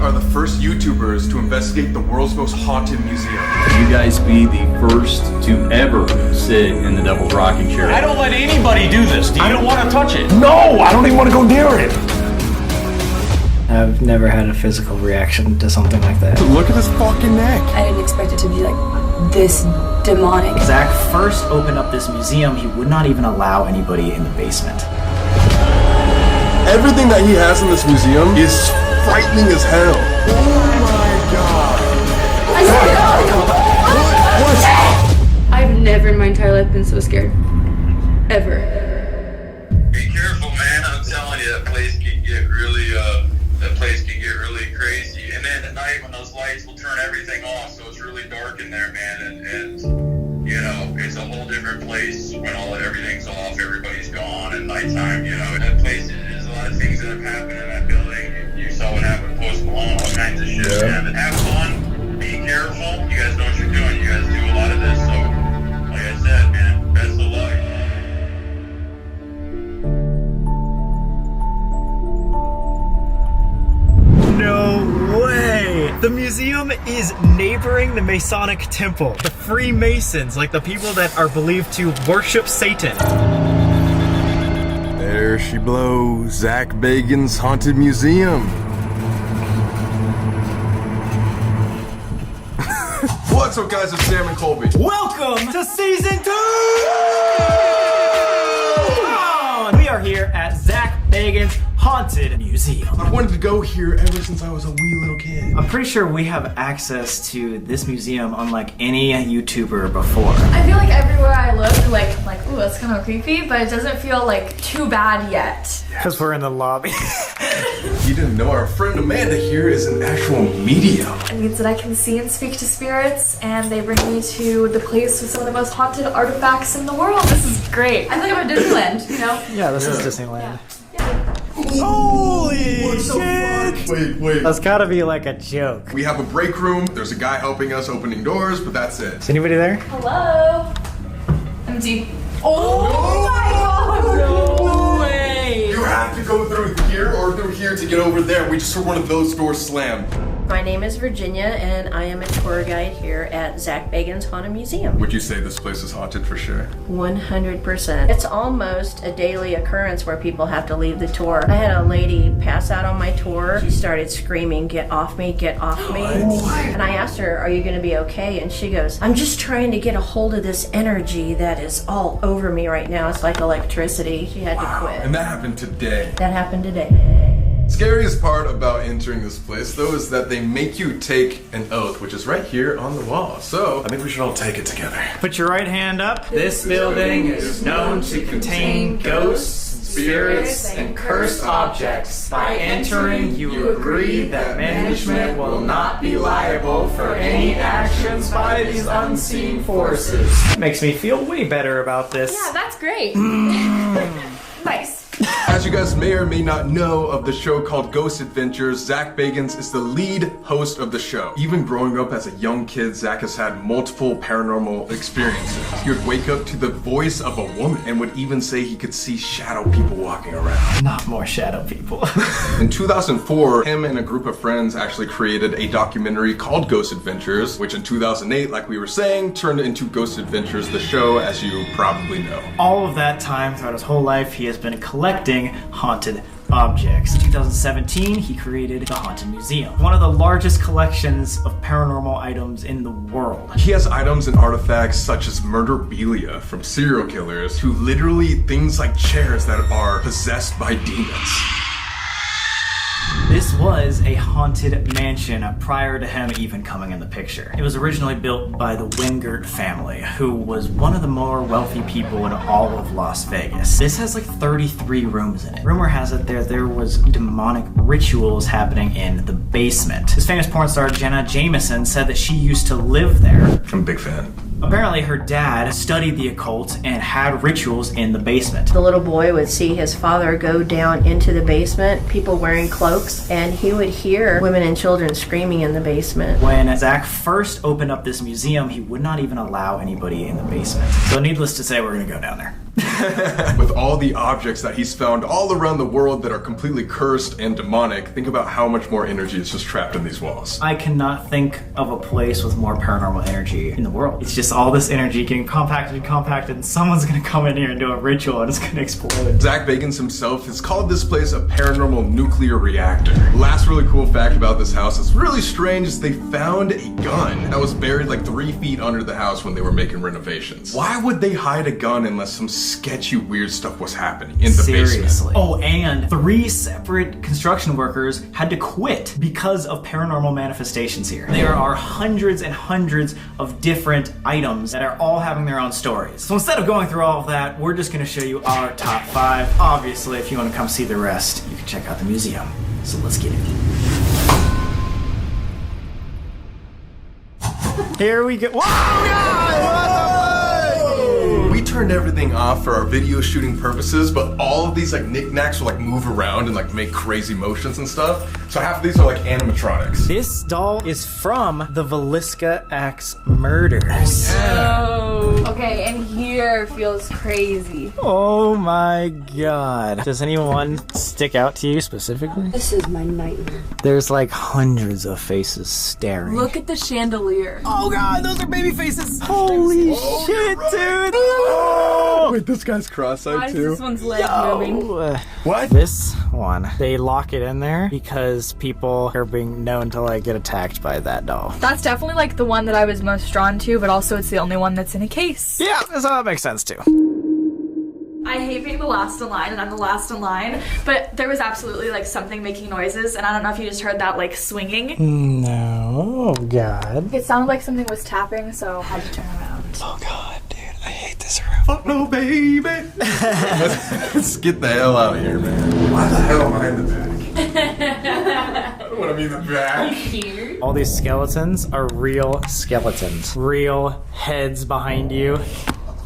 are the first YouTubers to investigate the world's most haunted museum. You guys be the first to ever sit in the Devil's Rocking Chair. I don't let anybody do this. I don't want to touch it. No, I don't even want to go near it. I've never had a physical reaction to something like that. Look at his fucking neck. I didn't expect it to be like this demonic. Zach first opened up this museum. He would not even allow anybody in the basement. Everything that he has in this museum is frightening as hell. Oh my god. I've never in my entire life been so scared. Ever. Be careful, man. I'm telling you, that place can get really crazy. And then at night when those lights will turn everything off, so it's really dark in there, man. And you know, it's a whole different place when everything's off, everybody's gone, and nighttime. You know, that place is a lot of things that have happened in that building. You saw what happened with Post Malone, all kinds of shit, man. But have fun. Be careful. You guys know what you're doing. You guys do a lot of this, so like I said, man, best of luck. No way! The museum is neighboring the Masonic Temple. The Freemasons, like the people that are believed to worship Satan. There she blows. Zak Bagans Haunted Museum. What's up, guys? It's Sam and Colby. Welcome to season 2! We are here at Zak Bagans Haunted Museum. I wanted to go here ever since I was a wee little kid. I'm pretty sure we have access to this museum unlike any YouTuber before. I feel like everywhere I look, like, ooh, that's kind of creepy, but it doesn't feel like too bad yet. Because we're in the lobby. You didn't know our friend Amanda here is an actual medium. It means that I can see and speak to spirits, and they bring me to the place with some of the most haunted artifacts in the world. This is great. I feel like I'm at Disneyland, you know? Yeah, this is Disneyland. Holy shit! Wait. That's gotta be like a joke. We have a break room. There's a guy helping us opening doors, but that's it. Is anybody there? Hello? Empty. Oh my god! No way! You have to go through here or through here to get over there. We just heard one of those doors slam. My name is Virginia, and I am a tour guide here at Zak Bagans Haunted Museum. Would you say this place is haunted for sure? 100%. It's almost a daily occurrence where people have to leave the tour. I had a lady pass out on my tour. She started screaming, "Get off me, get off me." And I asked her, "Are you gonna be okay?" And she goes, "I'm just trying to get a hold of this energy that is all over me right now. It's like electricity." She had to quit. And that happened today. That happened today. Scariest part about entering this place, though, is that they make you take an oath, which is right here on the wall. So, I think we should all take it together. Put your right hand up. This building is known to contain ghosts, spirits, and cursed objects. By entering, you agree that management will not be liable for any actions by these unseen forces. Makes me feel way better about this. Yeah, that's great. Nice. As you guys may or may not know of the show called Ghost Adventures, Zak Bagans is the lead host of the show. Even growing up as a young kid, Zak has had multiple paranormal experiences. He would wake up to the voice of a woman and would even say he could see shadow people walking around. Not more shadow people. In 2004, him and a group of friends actually created a documentary called Ghost Adventures, which in 2008, like we were saying, turned into Ghost Adventures, the show, as you probably know. All of that time, throughout his whole life, he has been collecting haunted objects. In 2017, he created the Haunted Museum, one of the largest collections of paranormal items in the world. He has items and artifacts such as murderabilia from serial killers to literally things like chairs that are possessed by demons. This was a haunted mansion prior to him even coming in the picture. It was originally built by the Wingert family, who was one of the more wealthy people in all of Las Vegas. This has like 33 rooms in it. Rumor has it there was demonic rituals happening in the basement. This famous porn star, Jenna Jameson, said that she used to live there. I'm a big fan. Apparently her dad studied the occult and had rituals in the basement. The little boy would see his father go down into the basement, people wearing cloaks, and he would hear women and children screaming in the basement. When Zak first opened up this museum, he would not even allow anybody in the basement. So needless to say, we're gonna go down there. With all the objects that he's found all around the world that are completely cursed and demonic, think about how much more energy is just trapped in these walls. I cannot think of a place with more paranormal energy in the world. It's just all this energy getting compacted, and someone's gonna come in here and do a ritual and it's gonna explode. Zak Bagans himself has called this place a paranormal nuclear reactor. Last really cool fact about this house that's really strange is they found a gun that was buried like 3 feet under the house when they were making renovations. Why would they hide a gun unless some sketchy, weird stuff was happening in the basement? Oh, and 3 separate construction workers had to quit because of paranormal manifestations here. There are hundreds and hundreds of different items that are all having their own stories. So instead of going through all of that, we're just gonna show you our top 5. Obviously, if you wanna come see the rest, you can check out the museum. So let's get it. Here we go. Whoa, guys! What the fuck? We turned everything off for our video shooting purposes, but all of these like knickknacks will like move around and like make crazy motions and stuff. So half of these are like animatronics. This doll is from the Villisca Axe murders. Oh. Okay, and here feels crazy. Oh my god. Does anyone stick out to you specifically? This is my nightmare. There's like hundreds of faces staring. Look at the chandelier. Oh god, those are baby faces. Holy shit, dude. Oh, wait, this guy's cross-eyed Why is too? this one's leg moving? What? This one, they lock it in there because people are being known to like get attacked by that doll. That's definitely like the one that I was most drawn to, but also it's the only one that's in a case. Yeah, so that makes sense too. I hate being the last in line, and I'm the last in line, but there was absolutely like something making noises, and I don't know if you just heard that like swinging. No, oh god. It sounded like something was tapping, so I had to turn around. Oh god, dude, I hate this room. Fuck no, baby. Let's get the hell out of here, man. Why the hell am I in the back? I don't want to be in the back. Here. All these skeletons are real skeletons. Real heads behind you.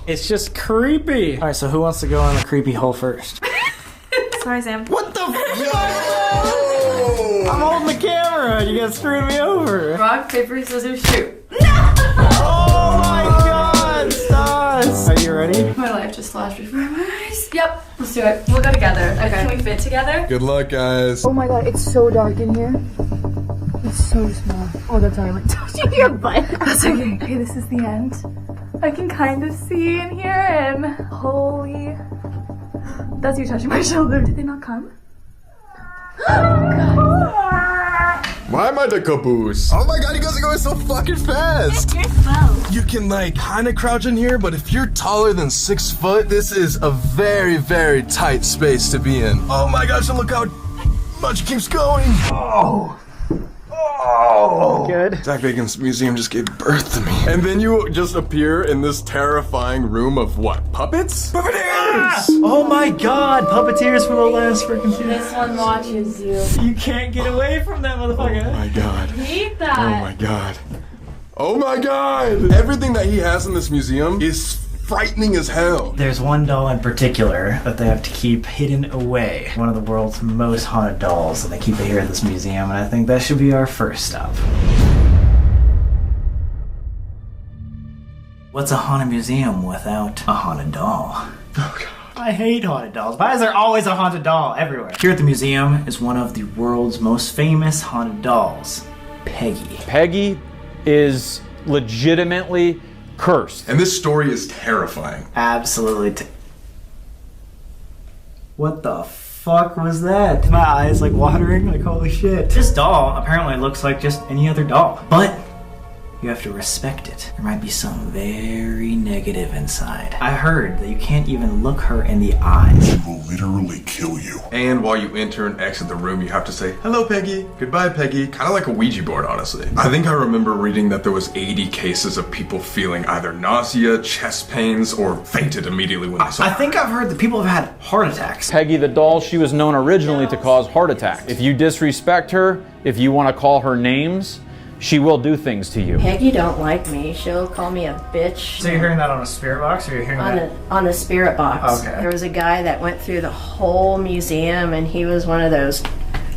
It's just creepy. All right, so who wants to go in the creepy hole first? Sorry, Sam. What the fuck? I'm holding the camera. You guys screwed me over. Rock, paper, scissors, shoot. Oh my god, stop. Are you ready? My life just flashed before my eyes. Yep, let's do it. We'll go together. Okay. Can we fit together? Good luck, guys. Oh my god, it's so dark in here. It's so small. Oh, that's why I'm like touching your butt. That's okay. Okay, this is the end. I can kind of see in here, and holy... That's you touching my shoulder. Did they not come? Why am I the caboose? Oh my god, you guys are going so fucking fast! You're slow. You can like kinda crouch in here, but if you're taller than 6 foot, this is a very, very tight space to be in. Oh my gosh, and look how much it keeps going! Oh! Oh! Good. Zak Bagans Museum just gave birth to me. And then you just appear in this terrifying room of what? Puppets? Puppeteers! Ah! Oh my god, puppeteers for the last freaking season. This one watches you. You can't get away from that motherfucker. Oh my god. Hate that. Oh my god. Oh my god! Everything that he has in this museum is frightening as hell. There's one doll in particular that they have to keep hidden away. One of the world's most haunted dolls, and they keep it here at this museum, and I think that should be our first stop. What's a haunted museum without a haunted doll? Oh god. I hate haunted dolls. Why is there always a haunted doll everywhere? Here at the museum is one of the world's most famous haunted dolls, Peggy. Peggy is legitimately cursed. And this story is terrifying. Absolutely. What the fuck was that? My eyes like watering, like holy shit. This doll apparently looks like just any other doll, but you have to respect it. There might be some very negative inside. I heard that you can't even look her in the eyes. She will literally kill you. And while you enter and exit the room, you have to say, hello, Peggy. Goodbye, Peggy. Kind of like a Ouija board, honestly. I think I remember reading that there was 80 cases of people feeling either nausea, chest pains, or fainted immediately when they saw her. I think I've heard that people have had heart attacks. Peggy the doll, she was known originally to cause heart attacks. If you disrespect her, if you want to call her names, she will do things to you. Peggy don't like me. She'll call me a bitch. So you're hearing that on a spirit box, or you're hearing that? On the spirit box. Okay. There was a guy that went through the whole museum, and he was one of those,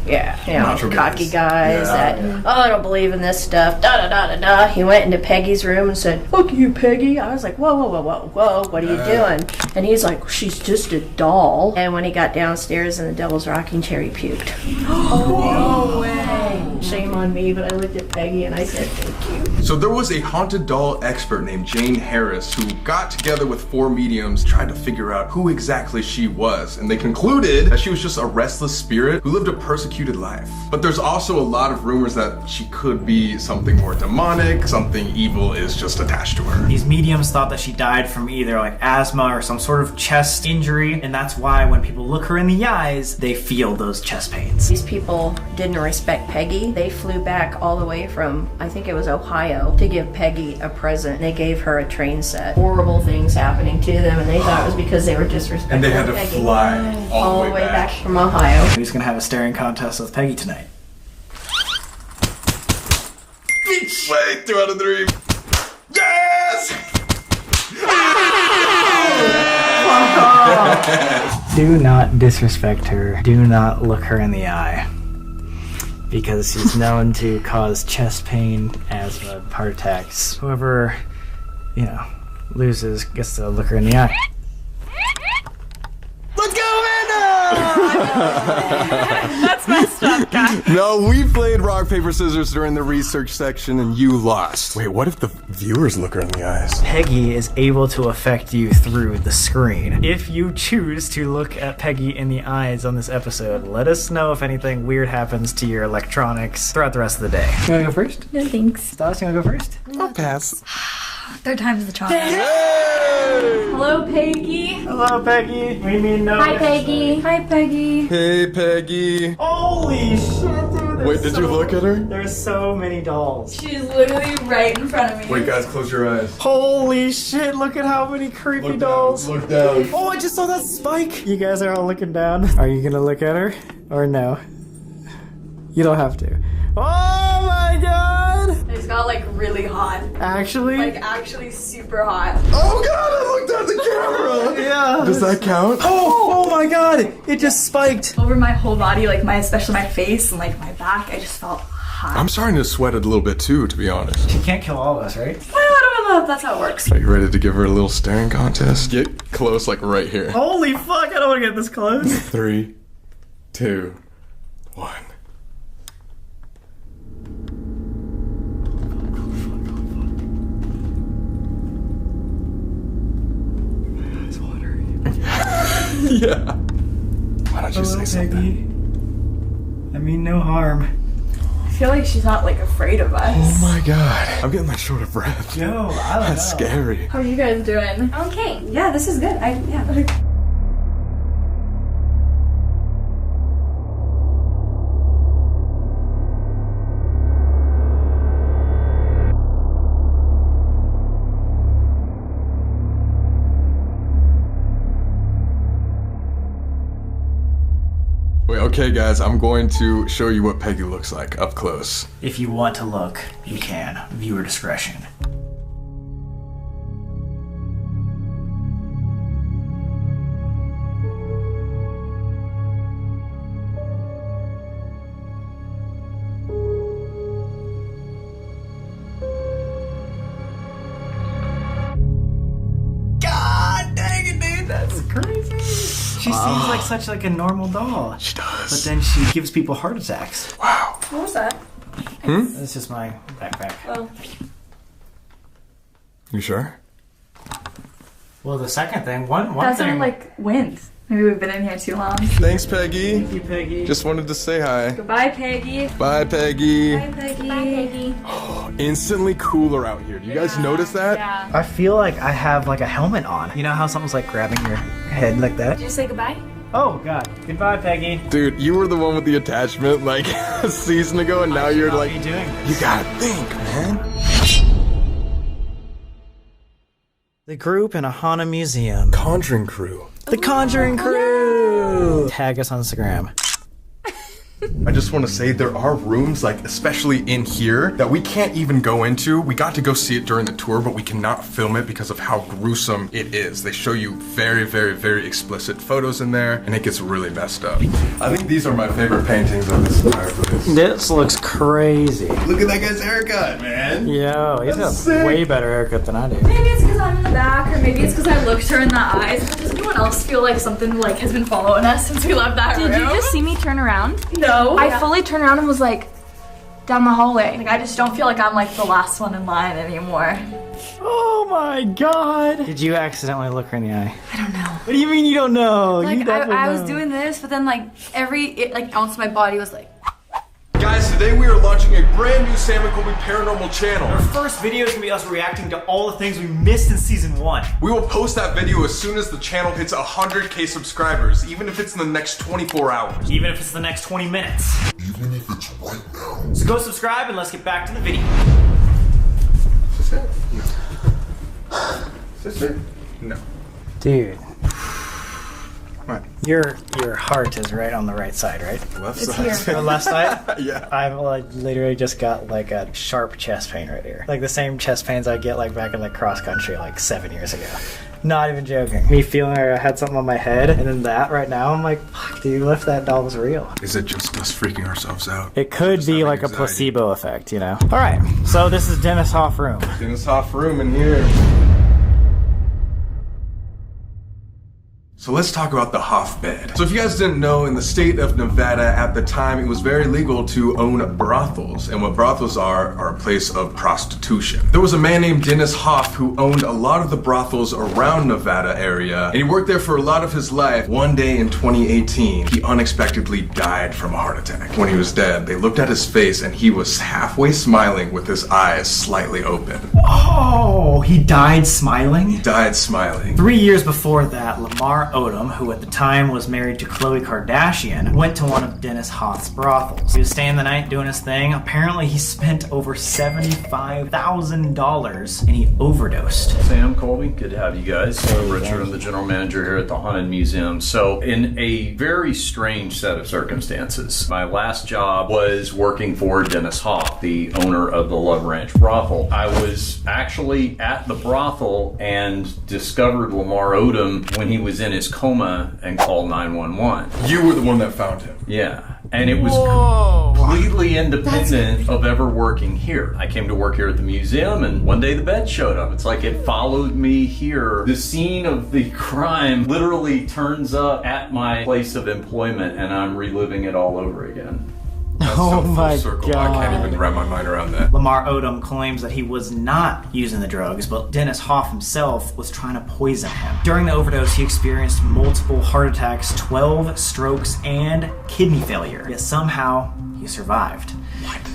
cocky guys that, I don't believe in this stuff, da-da-da-da-da. He went into Peggy's room and said, fuck you, Peggy. I was like, whoa, what are you doing? And he's like, she's just a doll. And when he got downstairs in the devil's rocking chair, he puked. No way. Shame on me, but I looked at Peggy and I said, thank you. So there was a haunted doll expert named Jane Harris who got together with 4 mediums trying to figure out who exactly she was, and they concluded that she was just a restless spirit who lived a persecuted life. But there's also a lot of rumors that she could be something more demonic, something evil is just attached to her. These mediums thought that she died from either like asthma or some sort of chest injury, and that's why when people look her in the eyes, they feel those chest pains. These people didn't respect Peggy. They flew back all the way from, I think it was Ohio, to give Peggy a present. They gave her a train set. Horrible things happening to them, and they thought it was because they were disrespecting Peggy. And they had to fly all the way back from Ohio. Who's gonna have a staring contest with Peggy tonight? Wait, 2 out of 3. Yes! Do not disrespect her. Do not look her in the eye. Because she's known to cause chest pain, asthma, heart attacks. Whoever, loses gets to look her in the eye. Let's go, Amanda! That's messed up, guys. No, we played rock, paper, scissors during the research section and you lost. Wait, what if the viewers look her in the eyes? Peggy is able to affect you through the screen. If you choose to look at Peggy in the eyes on this episode, let us know if anything weird happens to your electronics throughout the rest of the day. You wanna go first? No thanks. Stas, you wanna go first? I'll pass. 3rd time's the charm. Hello, Peggy. Hello, Peggy. We mean no. Hi, Peggy. Hi, Peggy. Hey, Peggy. Holy shit, dude. Wait, did you look at her? There's so many dolls. She's literally right in front of me. Wait, guys, close your eyes. Holy shit, look at how many creepy dolls. Look down. Oh, I just saw that spike. You guys are all looking down. Are you gonna look at her or no? You don't have to. Oh my god! It's got like really hot. Actually? Like actually super hot. Oh god, I looked at the camera! Yeah. Does that count? Oh my god! It just spiked. Over my whole body, like especially my face and like my back, I just felt hot. I'm starting to sweat it a little bit too, to be honest. She can't kill all of us, right? Well, I don't know if that's how it works. Are you ready to give her a little staring contest? Get close, like right here. Holy fuck, I don't want to get this close. 3, 2, 1. Yeah. Why don't you say something? I mean no harm. I feel like she's not like afraid of us. Oh my god. I'm getting like short of breath. No, I don't That's scary. How are you guys doing? Okay. Yeah, this is good. Wait, okay guys, I'm going to show you what Peggy looks like up close. If you want to look, you can. Viewer discretion. God dang it, dude, that's crazy. She seems like such like a normal doll. She does. But then she gives people heart attacks. Wow. What was that? That's just my backpack. Oh. You sure? Well, the second thing, one That thing. sounded like wind. Maybe we've been in here too long. Thanks, Peggy. Thank you, Peggy. Just wanted to say hi. Goodbye, Peggy. Bye, Peggy. Bye, Peggy. Bye, Peggy. Instantly cooler out here. Do you guys notice that? Yeah. I feel like I have like a helmet on. You know how someone's like grabbing your head like that? Did you say goodbye? Oh god. Goodbye, Peggy. Dude, you were the one with the attachment like a season ago, and now you're like, What are you doing? you gotta think, man. The group in a haunted museum. Conjuring crew. The Conjuring Crew! Tag us on Instagram. I just want to say there are rooms, like especially in here, that we can't even go into. We got to go see it during the tour, but we cannot film it because of how gruesome it is. They show you very, very, very explicit photos in there, and it gets really messed up. I think these are my favorite paintings of this entire place. This looks crazy. Look at that guy's haircut, man. Yo, he's got a way better haircut than I do. Maybe it's because I'm in the back, or maybe it's because I looked her in the eyes. Does anyone else feel like something like has been following us since we left that room? Did you just see me turn around? No. I fully turned around and was like, down the hallway. Like, I just don't feel like I'm like the last one in line anymore. Oh my god. Did you accidentally look her in the eye? I don't know. What do you mean you don't know? Like, you definitely I was know. doing this, but then like every ounce of my body was like, Guys, today we are launching a brand new Sam and Colby Paranormal channel. Our first video is gonna be us reacting to all the things we missed in season 1. We will post that video as soon as the channel hits 100K subscribers, even if it's in the next 24 hours. Even if it's the next 20 minutes. Even if it's right now. So go subscribe and let's get back to the video. Is this it? No. Is this it? No. Dude, What? your heart is right on the right side, right? Left it's side. here. The left side? Yeah. I've like literally just got like a sharp chest pain right here. Like the same chest pains I get like back in the cross country like 7 years ago. Not even joking. Me feeling like I had something on my head, and then that right now, I'm like, fuck, dude, what if that dog was real? Is it just us freaking ourselves out? It could Just be having like a anxiety. placebo effect, you know? Alright, so this is Dennis Hoff room. In this off room in here. So let's talk about the Hoff bed. So if you guys didn't know, in the state of Nevada at the time, it was very legal to own brothels. And what brothels are a place of prostitution. There was a man named Dennis Hoff who owned a lot of the brothels around Nevada area. And he worked there for a lot of his life. One day in 2018, he unexpectedly died from a heart attack. When he was dead, they looked at his face and he was halfway smiling with his eyes slightly open. Oh, he died smiling? He died smiling. 3 years before that, Lamar Odom, who at the time was married to Khloe Kardashian, went to one of Dennis Hoff's brothels. He was staying the night doing his thing. Apparently he spent over $75,000 and he overdosed. Sam, Colby, good to have you guys. Richard, I'm the general manager here at the Haunted Museum. So in a very strange set of circumstances, my last job was working for Dennis Hoff, the owner of the Love Ranch brothel. I was actually at the brothel and discovered Lamar Odom when he was in his coma and called 911. You were the one that found him. Yeah. And it was completely independent of ever working here. I came to work here at the museum and one day the bed showed up. It's like it followed me here. The scene of the crime literally turns up at my place of employment and I'm reliving it all over again. That's Oh so full my circle. God. I can't even wrap my mind around that. Lamar Odom claims that he was not using the drugs, but Dennis Hoff himself was trying to poison him. During the overdose, he experienced multiple heart attacks, 12 strokes, and kidney failure. Yet somehow, he survived.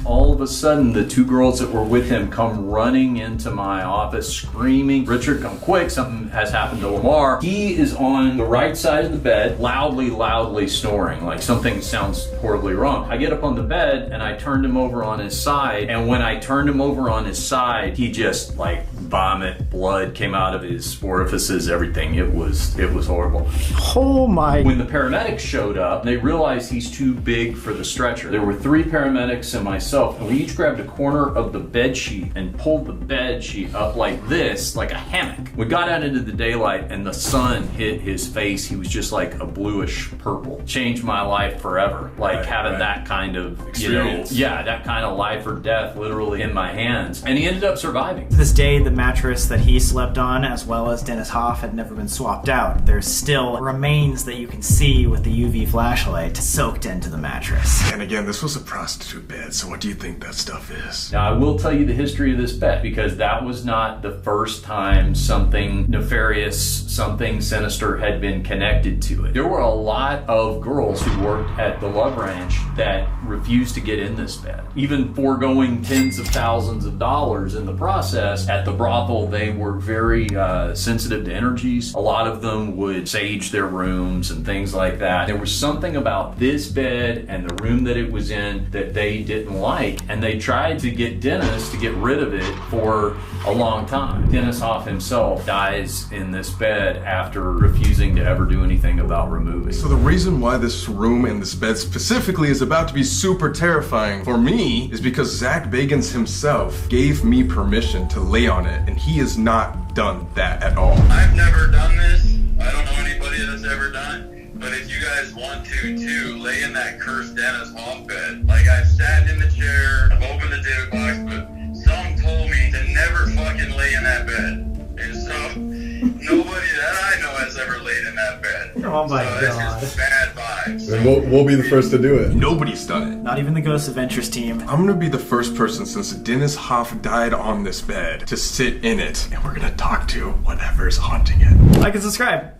All of a sudden, the two girls that were with him come running into my office screaming, "Richard, come quick, something has happened to Lamar." He is on the right side of the bed, loudly snoring, like something sounds horribly wrong. I get up on the bed and I turned him over on his side, and when I turned him over on his side, he just like vomit, blood came out of his orifices, everything. It was horrible. Oh my. When the paramedics showed up, they realized he's too big for the stretcher. There were 3 paramedics and myself, and we each grabbed a corner of the bed sheet and pulled the bed sheet up like this, like a hammock. We got out into the daylight and the sun hit his face. He was just like a bluish purple. Changed my life forever. Like having that kind of Experience. that kind of life or death literally in my hands. And he ended up surviving. To this day, the mattress that he slept on, as well as Dennis Hoff, had never been swapped out. There's still remains that you can see with the UV flashlight soaked into the mattress. And again, this was a prostitute bed, so what do you think that stuff is? Now, I will tell you the history of this bed because that was not the first time something nefarious, something sinister had been connected to it. There were a lot of girls who worked at the Love Ranch that refused to get in this bed. Even foregoing tens of thousands of dollars in the process, at the brothel, they were very sensitive to energies. A lot of them would sage their rooms and things like that. There was something about this bed and the room that it was in that they didn't like, and they tried to get Dennis to get rid of it for a long time. Dennis Hoff himself dies in this bed after refusing to ever do anything about removing. So the reason why this room and this bed specifically is about to be super terrifying for me is because Zak Bagans himself gave me permission to lay on it, and he has not done that at all. I've never done this. I don't know anybody that's ever done it. But if you guys want to lay in that cursed Dennis Hoff bed, like I've sat in the chair, I've opened the David box, but some told me to never fucking lay in that bed. And so nobody that I know has ever laid in that bed. Oh my so God. It's just bad vibes. And we'll be the first to do it. Nobody's done it. Not even the Ghost Adventures team. I'm gonna be the first person since Dennis Hoff died on this bed to sit in it, and we're gonna talk to whatever's haunting it. Like and subscribe.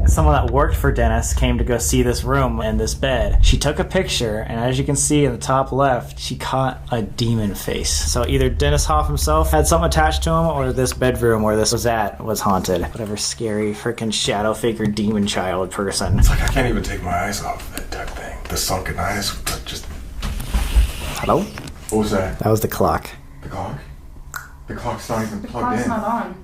Someone that worked for Dennis came to go see this room and this bed. She took a picture, and as you can see in the top left, she caught a demon face. So either Dennis Hoff himself had something attached to him, or this bedroom where this was at was haunted. Whatever scary freaking shadow figure demon child person. It's like I can't even take my eyes off that duck thing. The sunken eyes, just... Hello? What was that? That was the clock. The clock? The clock's not even The plugged clock's in. not on.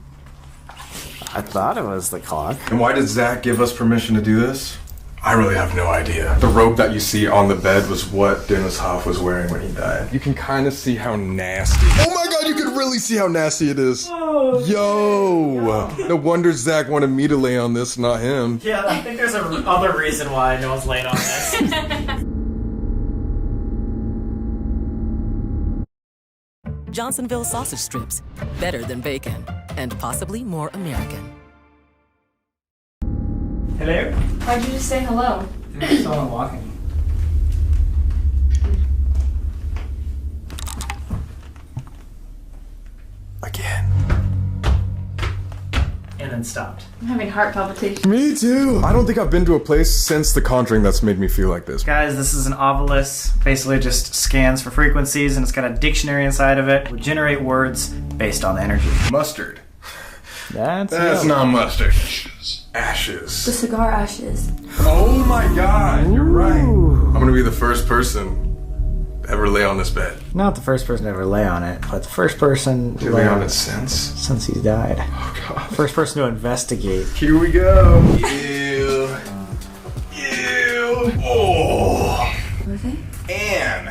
I thought it was the clock. And why did Zak give us permission to do this? I really have no idea. The rope that you see on the bed was what Dennis Hoff was wearing when he died. You can kind of see how nasty. Oh my god, you can really see how nasty it is. Oh, Yo! No wonder Zak wanted me to lay on this, not him. Yeah, I think there's another reason why no one's laid on this. Johnsonville sausage strips. Better than bacon. And possibly more American. Hello? Why'd you just say hello? There's someone walking. Again. And then stopped. I'm having heart palpitations. Me too. I don't think I've been to a place since The Conjuring that's made me feel like this. Guys, this is an Ovilus. Basically just scans for frequencies, and it's got a dictionary inside of it. It will generate words based on the energy. Mustard. That's not mustard. The Ashes. cigar ashes. Oh my god, you're right. I'm gonna be the first person to ever lay on this bed. not the first person to ever lay on it, but the first person To lay on it since he's died. Oh god. First person to investigate. Here we go. Ew. Ew. Oh. Was it? Anne.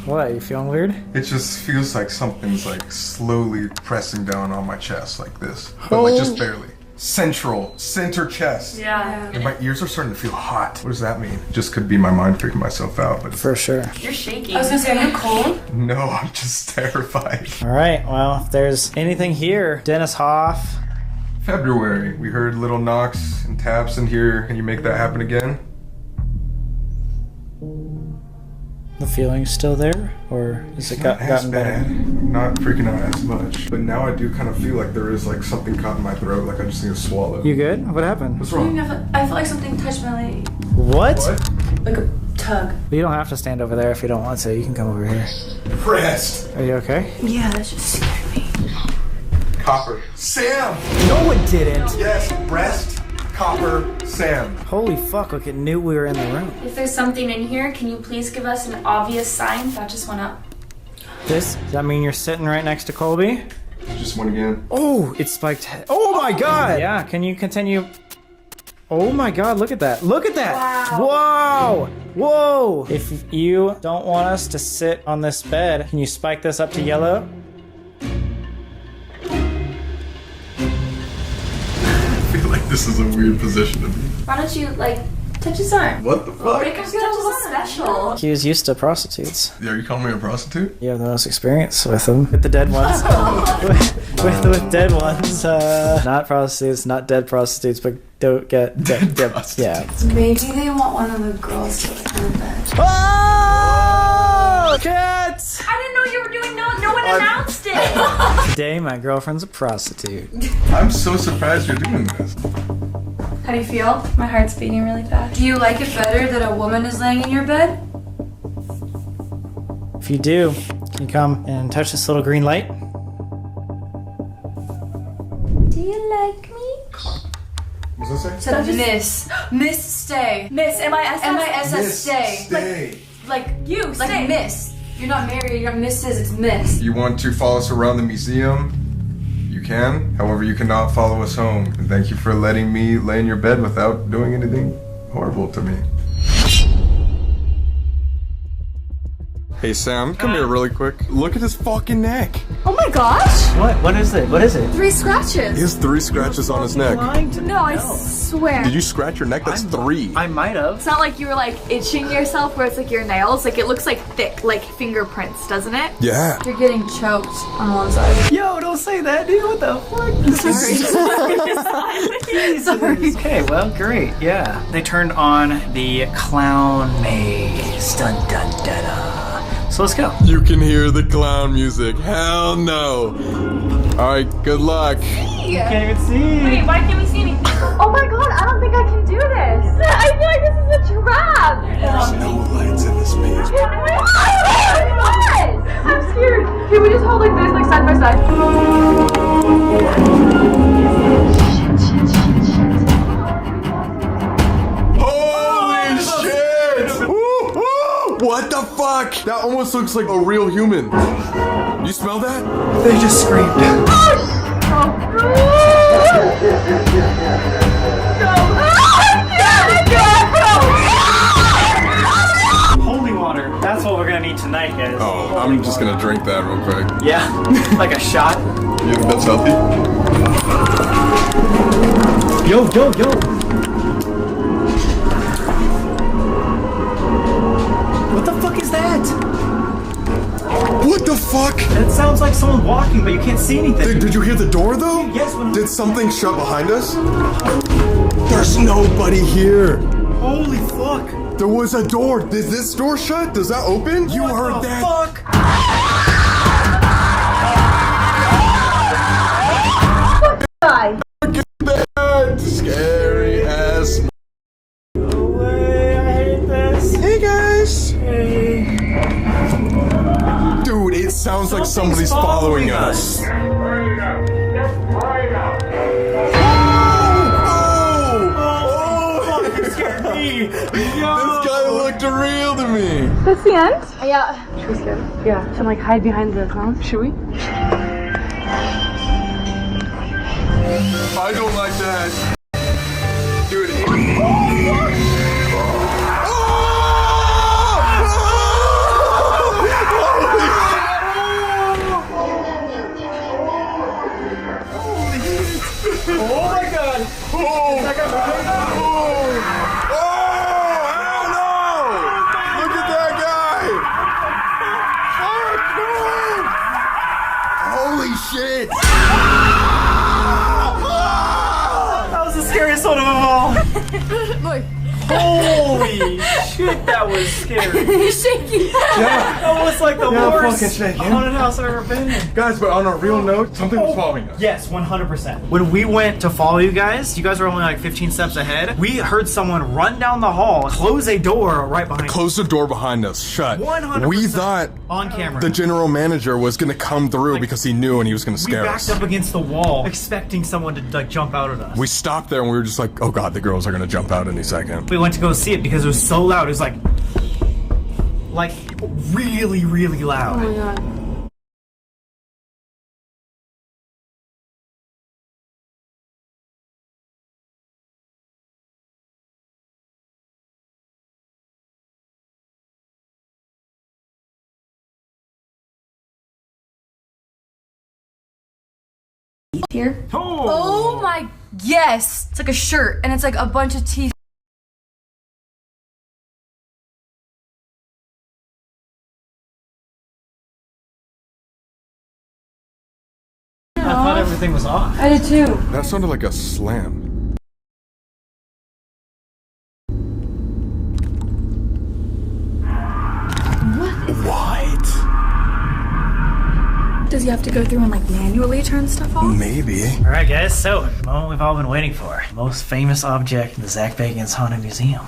What, you feeling weird? It just feels like something's like slowly pressing down on my chest like this. But like just barely. Center chest. Yeah. And my ears are starting to feel hot. What does that mean? Just could be my mind freaking myself out, but For sure. You're shaking. I was gonna say, are you cold? no, I'm just terrified. Alright, well, if there's anything here, Dennis Hoff. February, we heard little knocks and taps in here. Can you make that happen again? The feeling's still there? Or is it Not as gotten better? bad. Not freaking out as much. But now I do kind of feel like there is like something caught in my throat, like I just need to swallow. You good? What happened? What's wrong? I feel like something touched my leg. What? Like a tug. You don't have to stand over there if you don't want to. You can come over here. Breast. Are you okay? Yeah, that just scared me. Copper. Sam! No, it didn't! Yes, breast. Copper. Sam. Holy fuck, look, it knew we were in the room. If there's something in here, can you please give us an obvious sign? That just went up. Does that mean you're sitting right next to Colby? Just one again. Oh, it spiked. Oh my god! Yeah, can you continue? Oh my god, look at that. Look at that! Wow. Whoa! Whoa! If you don't want us to sit on this bed, can you spike this up to yellow? I feel like this is a weird position to be. Why don't you, like, touch his arm? What the fuck? Make him feel a little special. He was used to prostitutes. Are you calling me a prostitute? You have the most experience with them. With the dead ones. with dead ones. Not prostitutes, not dead prostitutes, but don't get dead. Yeah. Maybe they want one of the girls to lay on the bed. Oh! Cats! I didn't know you were doing no one announced it. Today, my girlfriend's a prostitute. I'm so surprised you're doing this. How do you feel? My heart's beating really fast. Do you like it better that a woman is laying in your bed? If you do, can you come and touch this little green light? Do you like me? What's that say? So miss. Miss, stay. Miss, M-I-S-S, stay. Stay. Like you, like stay. Miss. You're not married, you're not Mrs., it's Miss. You want to follow us around the museum? You can. However, you cannot follow us home. And thank you for letting me lay in your bed without doing anything horrible to me. Hey Sam, come here really quick. Look at his fucking neck. Oh my gosh! What? What is it? What is it? 3 scratches. He has 3 scratches on his neck. No, I swear. Did you scratch your neck? That's 3. I might have. It's not like you were like itching yourself where it's like your nails. Like it looks like thick, like fingerprints, doesn't it? Yeah. You're getting choked on one side. Yo, don't say that, dude. What the fuck? Sorry. Okay, well, great. Yeah. They turned on the clown maze. Dun dun dun dun. So let's go. You can hear the clown music. Hell no. Alright, good luck. You can't even see. Wait, why can't we see anything? Oh my god, I don't think I can do this. I feel like this is a trap. There's no lights in this maze. I'm scared. Can we just hold like this, like side by side? Holy shit! What the fuck? That almost looks like a real human. You smell that? They just screamed. Holy water. That's what we're gonna need tonight, guys. Oh, I'm just gonna drink that real quick. Yeah, like a shot. You think that's healthy? Yo, yo, yo. What the fuck is that? What the fuck? It sounds like someone walking, but you can't see anything. Did you hear the door though? Yes. Did something shut behind us? There's nobody here. Holy fuck. There was a door. Did this door shut? Does that open? You heard that? Fuck. Look at that. Scary ass. No way. I hate this. Hey guys. Hey. Dude, it sounds like somebody's following us. This guy looked real to me. That's the end? Yeah. Should we scare him? Yeah. Should I like hide behind the clown? Should we? I don't like that. Dude, Oh my god. Holy shit! That was the scariest one of them all. Look. Holy shit, that was scary. He's shaking. That was like the Yeah, worst fucking shaking. haunted house I've ever been in. Guys, but on a real note, something was following us. Yes, 100%. When we went to follow you guys were only like 15 steps ahead. We heard someone run down the hall, close a door right behind us. Close the door behind us, shut. 100% We thought on camera. the general manager was gonna come through because he knew and he was gonna We scare backed us. up against the wall, expecting someone to like jump out at us. We stopped there and we were just like, oh god, the girls are gonna jump out any second. We went to go see it because it was so loud. It was like really, really loud. Oh my god. Here. Oh. Oh my, yes. It's like a shirt and it's like a bunch of teeth. I thought everything was off. I did too. That sounded like a slam. What? Does he have to go through and like manually turn stuff off? Maybe. All right, guys. So the moment we've all been waiting for: most famous object in the Zak Bagans Haunted Museum.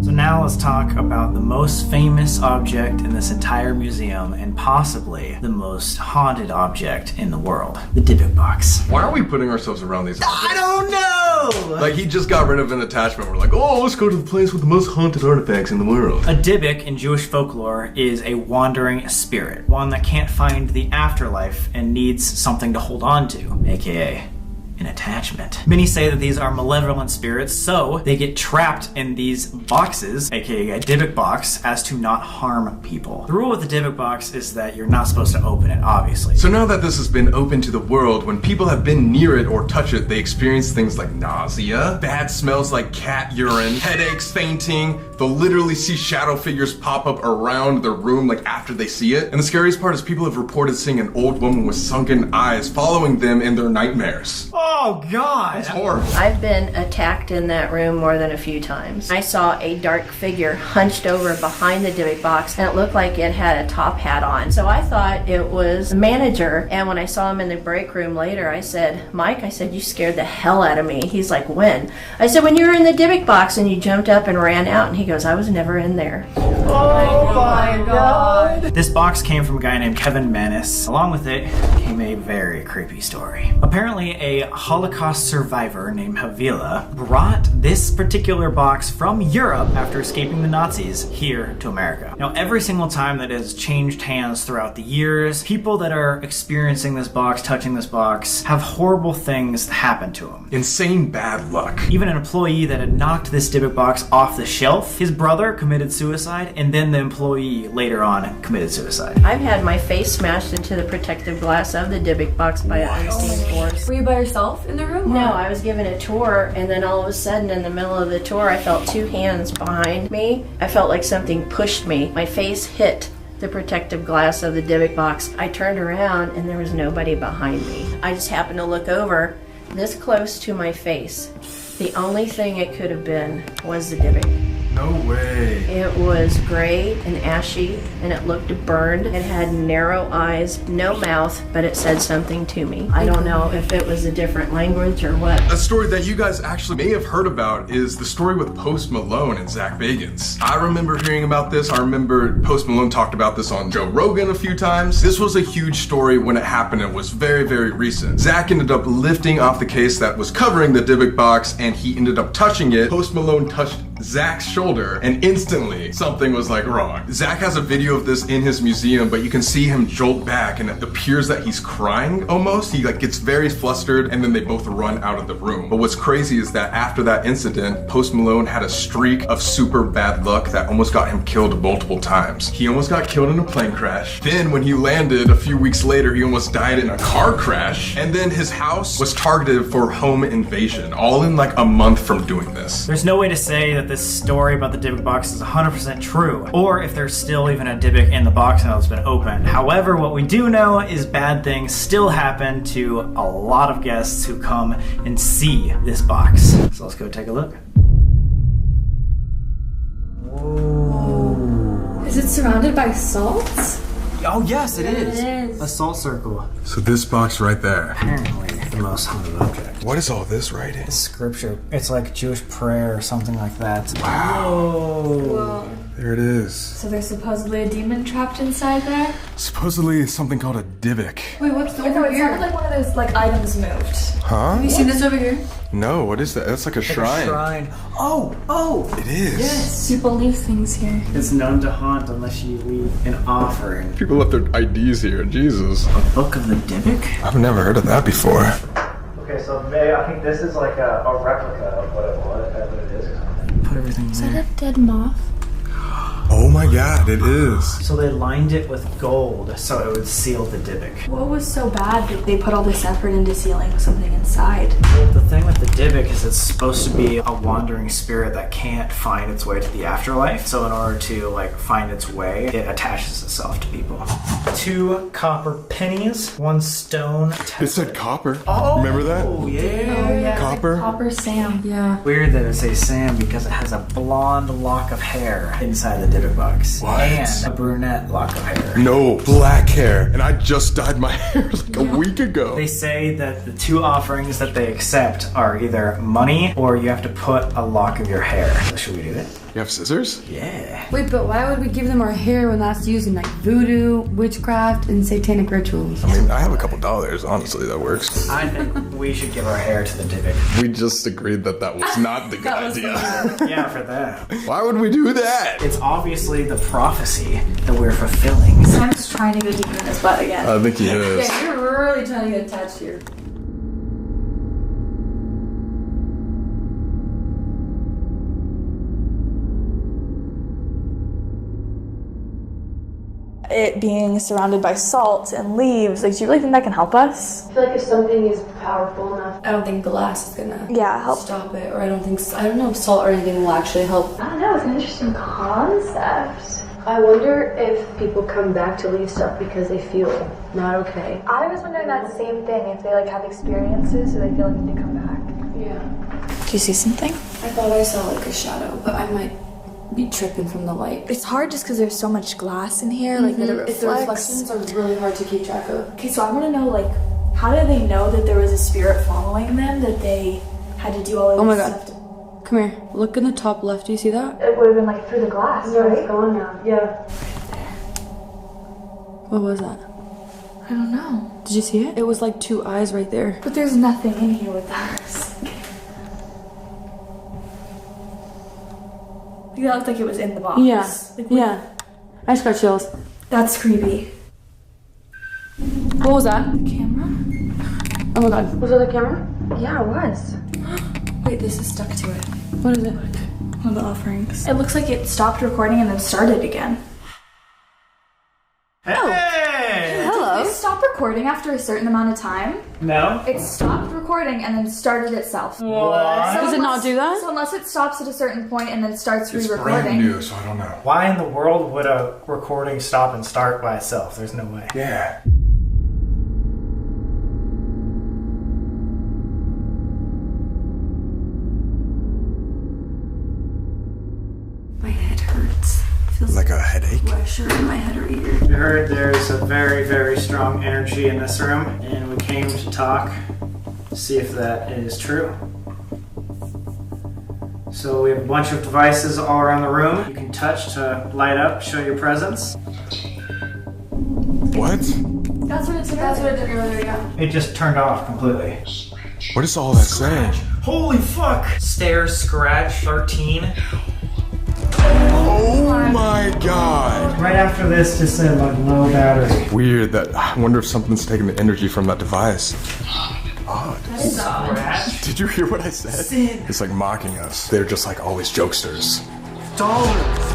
So now now let's talk about the most famous object in this entire museum and possibly the most haunted object in the world, the Dybbuk box. Why are we putting ourselves around these objects? I don't know! Like, he just got rid of an attachment. We're like, oh, let's go to the place with the most haunted artifacts in the world. A Dybbuk in Jewish folklore is a wandering spirit, one that can't find the afterlife and needs something to hold on to, aka an attachment. Many say that these are malevolent spirits, so they get trapped in these boxes, aka a Dybbuk box, as to not harm people. The rule with the Dybbuk box is that you're not supposed to open it, obviously. So now that this has been open to the world, when people have been near it or touch it, they experience things like nausea, bad smells like cat urine, headaches, fainting. They'll literally see shadow figures pop up around the room like after they see it. And the scariest part is people have reported seeing an old woman with sunken eyes following them in their nightmares. Oh God! It's horrible. I've been attacked in that room more than a few times. I saw a dark figure hunched over behind the Dybbuk box, and it looked like it had a top hat on. So I thought it was a manager, and when I saw him in the break room later, I said, Mike, I said, you scared the hell out of me. He's like, when? I said, when you were in the Dybbuk box and you jumped up and ran out, and he goes, I was never in there. Oh my God! This box came from a guy named Kevin Manis. Along with it came a very creepy story. Apparently, a Holocaust survivor named Havila brought this particular box from Europe after escaping the Nazis here to America. Now, every single time that has changed hands throughout the years, people that are experiencing this box, touching this box, have horrible things happen to them. Insane bad luck. Even an employee that had knocked this Dybbuk box off the shelf, his brother committed suicide, and then the employee later on committed suicide. I've had my face smashed into the protective glass of the Dybbuk box by an unseen force. Were you by yourself in the room? No, I was given a tour, and then all of a sudden in the middle of the tour I felt two hands behind me. I felt like something pushed me. My face hit the protective glass of the Dybbuk box. I turned around and there was nobody behind me. I just happened to look over this close to my face. The only thing it could have been was the Dybbuk. No way. It was gray and ashy, and it looked burned. It had narrow eyes, no mouth, but it said something to me. I don't know if it was a different language or what. A story that you guys actually may have heard about is the story with Post Malone and Zak Bagans. I remember hearing about this. I remember Post Malone talked about this on Joe Rogan a few times. This was a huge story when it happened. It was very, very recent. Zak ended up lifting off the case that was covering the Dybbuk box, and he ended up touching it. Post Malone touched Zak's shoulder, and instantly something was like wrong. Zak has a video of this in his museum, but you can see him jolt back, and it appears that he's crying almost. He like gets very flustered, and then they both run out of the room. But what's crazy is that after that incident, Post Malone had a streak of super bad luck that almost got him killed multiple times. He almost got killed in a plane crash. Then when he landed a few weeks later, he almost died in a car crash. And then his house was targeted for home invasion, all in like a month from doing this. There's no way to say that this story about the Dybbuk box is 100% true, or if there's still even a Dybbuk in the box now that's been opened. However, what we do know is bad things still happen to a lot of guests who come and see this box. So let's go take a look. Whoa. Is it surrounded by salt? Oh yes, it is. It is. A salt circle. So this box right there. Apparently the most haunted object. What is all this writing? It's scripture. It's like Jewish prayer or something like that. Wow. Whoa. There it is. So there's supposedly a demon trapped inside there? Supposedly something called a Dybbuk. Wait, what's over here? It sounded like one of those like items moved. Huh? Have you seen this over here? No, what is that? That's like a shrine. A shrine. Oh! It is. Yes. People leave things here. It's known to haunt unless you leave an offering. People left their IDs here. Jesus. A book of the Dybbuk? I've never heard of that before. Okay, so I think this is like a replica of what it is. Put everything Is there. that a dead moth? Oh my god, it is. So they lined it with gold so it would seal the Dybbuk. What was so bad that they put all this effort into sealing something inside? Well, the thing with the Dybbuk is it's supposed to be a wandering spirit that can't find its way to the afterlife. So in order to like find its way, it attaches itself to people. 2 copper pennies, 1 stone. It said copper. Oh, remember that? Yeah. Oh yeah. Copper? Like Copper Sam. Yeah. Weird that it says Sam because it has a blonde lock of hair inside the Dybbuk box. What? And a brunette lock of hair. No, black hair. And I just dyed my hair like a week ago. They say that the 2 offerings that they accept are either money or you have to put a lock of your hair. So should we do it? You have scissors? Yeah. Wait, but why would we give them our hair when that's used in like voodoo, witchcraft, and satanic rituals? I mean, I have a couple dollars, honestly, that works. I think we should give our hair to the Dybbuk. We just agreed that was not the good idea. Yeah, for that. Why would we do that? It's obviously the prophecy that we're fulfilling. Sam's trying to go deep in his butt again. I think he is. Yeah, you're really trying to get attached here. It being surrounded by salt and leaves, like, do you really think that can help us? I feel like if something is powerful enough, I don't think glass is gonna Help. stop it, or I don't know if salt or anything will actually help. I don't know, it's an interesting concept. I wonder if people come back to leave stuff because they feel not okay. I was wondering that same thing, if they like have experiences, so they feel like they need to come back. Yeah. Do you see something? I thought I saw like a shadow, but I might be tripping from the light. It's hard just because there's so much glass in here, like that it reflects. The reflections are really hard to keep track of. Okay, so I want to know, like, how did they know that there was a spirit following them, that they had to do all of this stuff? Oh my god. Come here. Look in the top left. Do you see that? It would have been like through the glass, No, right? it's gone now. Yeah. What was that? I don't know. Did you see it? It was like two eyes right there. But there's nothing in here with us. That looked like it was in the box. Yeah. Like, Yeah. I just got chills. That's creepy. What was that? The camera? Oh my god. Was it the camera? Yeah, it was. Wait, this is stuck to it. What is it? One of the offerings. It looks like it stopped recording and then started again. Hey! Hello. Did it stop recording after a certain amount of time? No? It stopped recording and then started itself. What? Does it not do that? So unless it stops at a certain point and then starts It's re-recording. brand new, so I don't know. Why in the world would a recording stop and start by itself? There's no way. Yeah. My head hurts. Feels Like a headache? pressure in my head right here. We heard there's a very, very strong energy in this room, and we came to talk to see if that is true. So we have a bunch of devices all around the room. You can touch to light up, show your presence. What? That's what it did. That's what it did earlier, yeah. It just turned off completely. What is all that saying? Holy fuck! Stare scratch 13. Oh my god! Right after this just said like low battery. Weird that. I wonder if something's taking the energy from that device. Odd. Scratch. Did you hear what I said? Sin. It's like mocking us. They're just like always jokesters. $.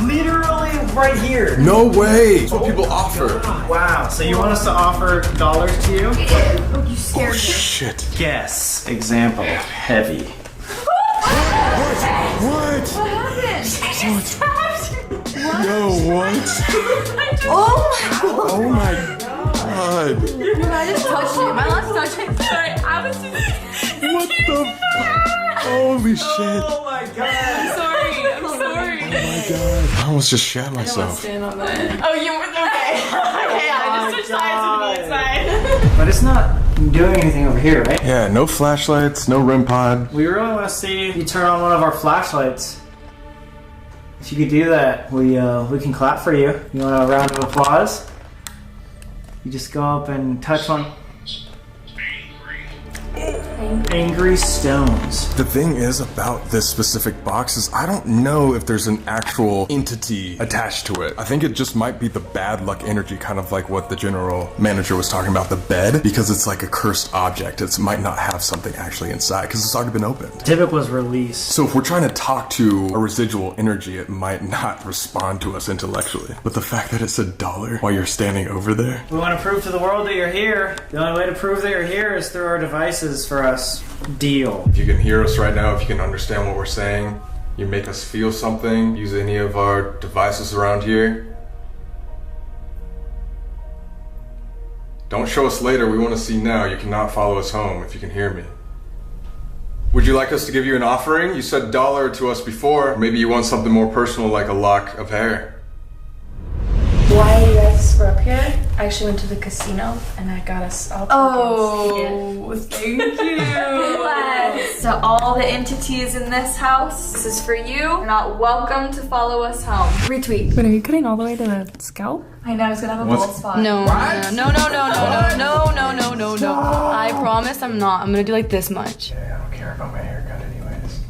Literally right here. No way! That's what people offer. Wow, so you want us to offer $1 to you? Oh, you scared Oh me. shit. Guess. Example. Heavy. What? What happened? No, what? Oh Oh my god. my! I just touched it. My last touch. Sorry, I was just. What the holy shit. Oh my god. Sorry. I'm sorry. Oh my god. I almost just shat myself. Stand on that. Oh, you were okay. Okay, I just switched sides to the side. But it's not doing anything over here, right? Yeah, no flashlights, no REM pod. We really want to see you turn on one of our flashlights. If you could do that, we can clap for you. You want a round of applause? You just go up and touch one. Angry stones. The thing is about this specific box is I don't know if there's an actual entity attached to it. I think it just might be the bad luck energy, kind of like what the general manager was talking about, the bed, because it's like a cursed object. It might not have something actually inside because it's already been opened. Dybbuk was released. So if we're trying to talk to a residual energy, it might not respond to us intellectually. But the fact that it's $1 while you're standing over there. We want to prove to the world that you're here. The only way to prove that you're here is through our devices for us. Deal. If you can hear us right now, if you can understand what we're saying, you make us feel something, use any of our devices around here. Don't show us later, we want to see now. You cannot follow us home if you can hear me. Would you like us to give you an offering? You said $1 to us before. Maybe you want something more personal like a lock of hair. Why you guys were up here? I actually went to the casino and I got us all Oh, thank you. Bless. To all the entities in this house, this is for you. You're not welcome to follow us home. Retweet. Wait, are you cutting all the way to the scalp? I know, I was gonna have a bald spot. No, no. I promise I'm not. I'm gonna do like this much. Yeah, I don't care about my haircut anyways.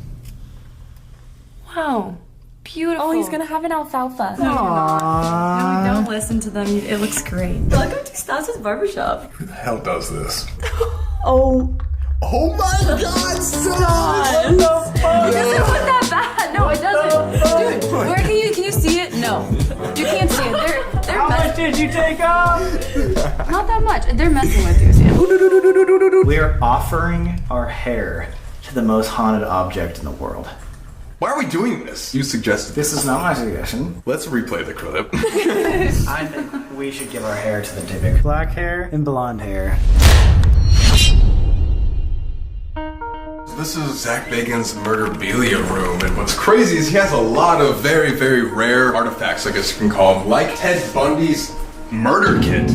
Wow. Beautiful. Oh, he's gonna have an alfalfa. No, don't listen to them. It looks great. Welcome to Stas's barbershop. Who the hell does this? Oh. Oh my god, God. It doesn't look that bad. No, it doesn't. Dude, where can you see it? No. You can't see it. They're How much did you take off? not that much. They're messing with you, Sam. We're offering our hair to the most haunted object in the world. Why are we doing this? You suggested This is not my suggestion. Let's replay the clip. I think we should give our hair to the Dybbuk. Black hair and blonde hair. This is Zak Bagans' murderabilia room, and what's crazy is he has a lot of very, very rare artifacts, I guess you can call them, like Ted Bundy's murder kit.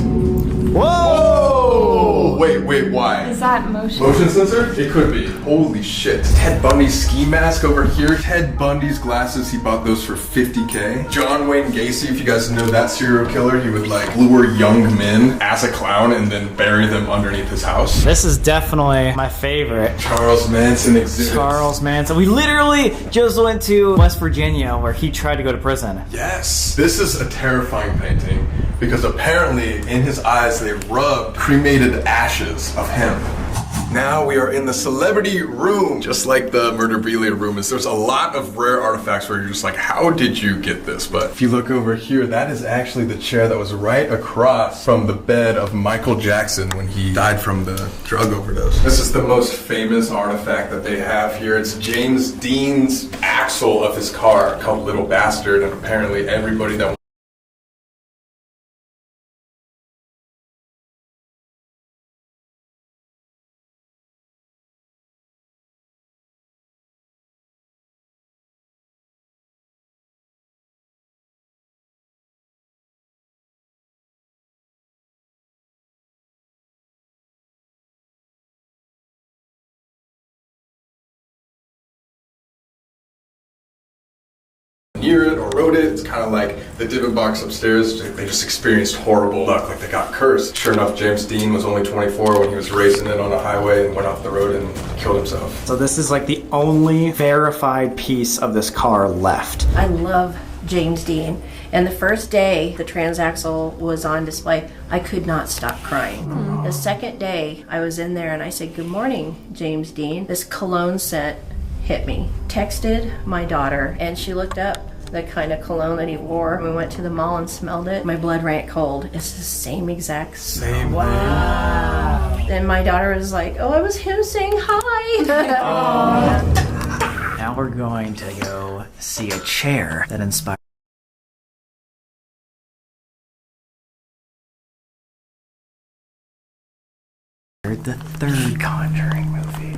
Whoa! Wait, why? Is that motion? Motion sensor? It could be. Holy shit. Ted Bundy's ski mask over here. Ted Bundy's glasses, he bought those for $50K. John Wayne Gacy, if you guys know that serial killer, he would like lure young men as a clown and then bury them underneath his house. This is definitely my favorite. Charles Manson exhibits. Charles Manson. We literally just went to West Virginia where he tried to go to prison. Yes. This is a terrifying painting because apparently in his eyes they rubbed cremated ashes of him. Now we are in the celebrity room, just like the murderabilia room is. There's a lot of rare artifacts where you're just like, how did you get this? But if you look over here, that is actually the chair that was right across from the bed of Michael Jackson when he died from the drug overdose. This is the most famous artifact that they have here. It's James Dean's axle of his car called Little Bastard, and apparently everybody that near it or wrote it. It's kind of like the Dybbuk box upstairs. They just experienced horrible luck, like they got cursed. Sure enough, James Dean was only 24 when he was racing it on a highway and went off the road and killed himself. So this is like the only verified piece of this car left. I love James Dean. And the first day the transaxle was on display, I could not stop crying. The second day I was in there and I said, "Good morning, James Dean." This cologne scent hit me. Texted my daughter and she looked up the kind of cologne that he wore. We went to the mall and smelled it. My blood ran cold. It's the same exact smell. Same. Wow. Then my daughter was like, "Oh, it was him saying hi." Now we're going to go see a chair that inspired the third Conjuring movie.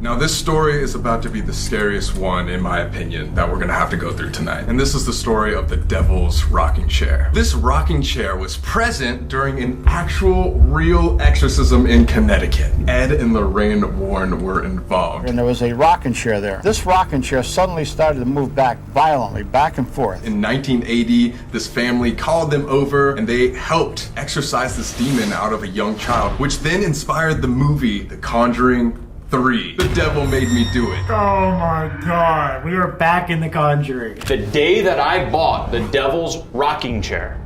Now this story is about to be the scariest one, in my opinion, that we're gonna have to go through tonight. And this is the story of the Devil's Rocking Chair. This rocking chair was present during an actual real exorcism in Connecticut. Ed and Lorraine Warren were involved. And there was a rocking chair there. This rocking chair suddenly started to move back violently, back and forth. In 1980, this family called them over and they helped exorcise this demon out of a young child, which then inspired the movie The Conjuring 3. The devil made me do it. Oh my god, we are back in The Conjuring. The day that I bought the Devil's Rocking Chair,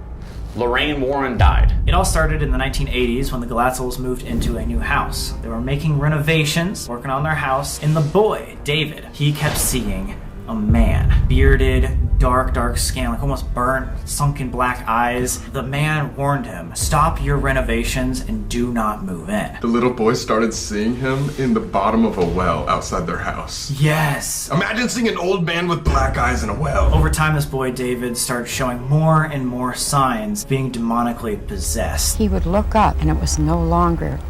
Lorraine Warren died. It all started in the 1980s when the Glatzels moved into a new house. They were making renovations, working on their house, and the boy, David, he kept seeing a man. Bearded, dark skin, like almost burnt, sunken black eyes. The man warned him, "Stop your renovations and do not move in." The little boy started seeing him in the bottom of a well outside their house. Yes! Imagine seeing an old man with black eyes in a well. Over time, this boy, David, started showing more and more signs of being demonically possessed. He would look up and it was no longer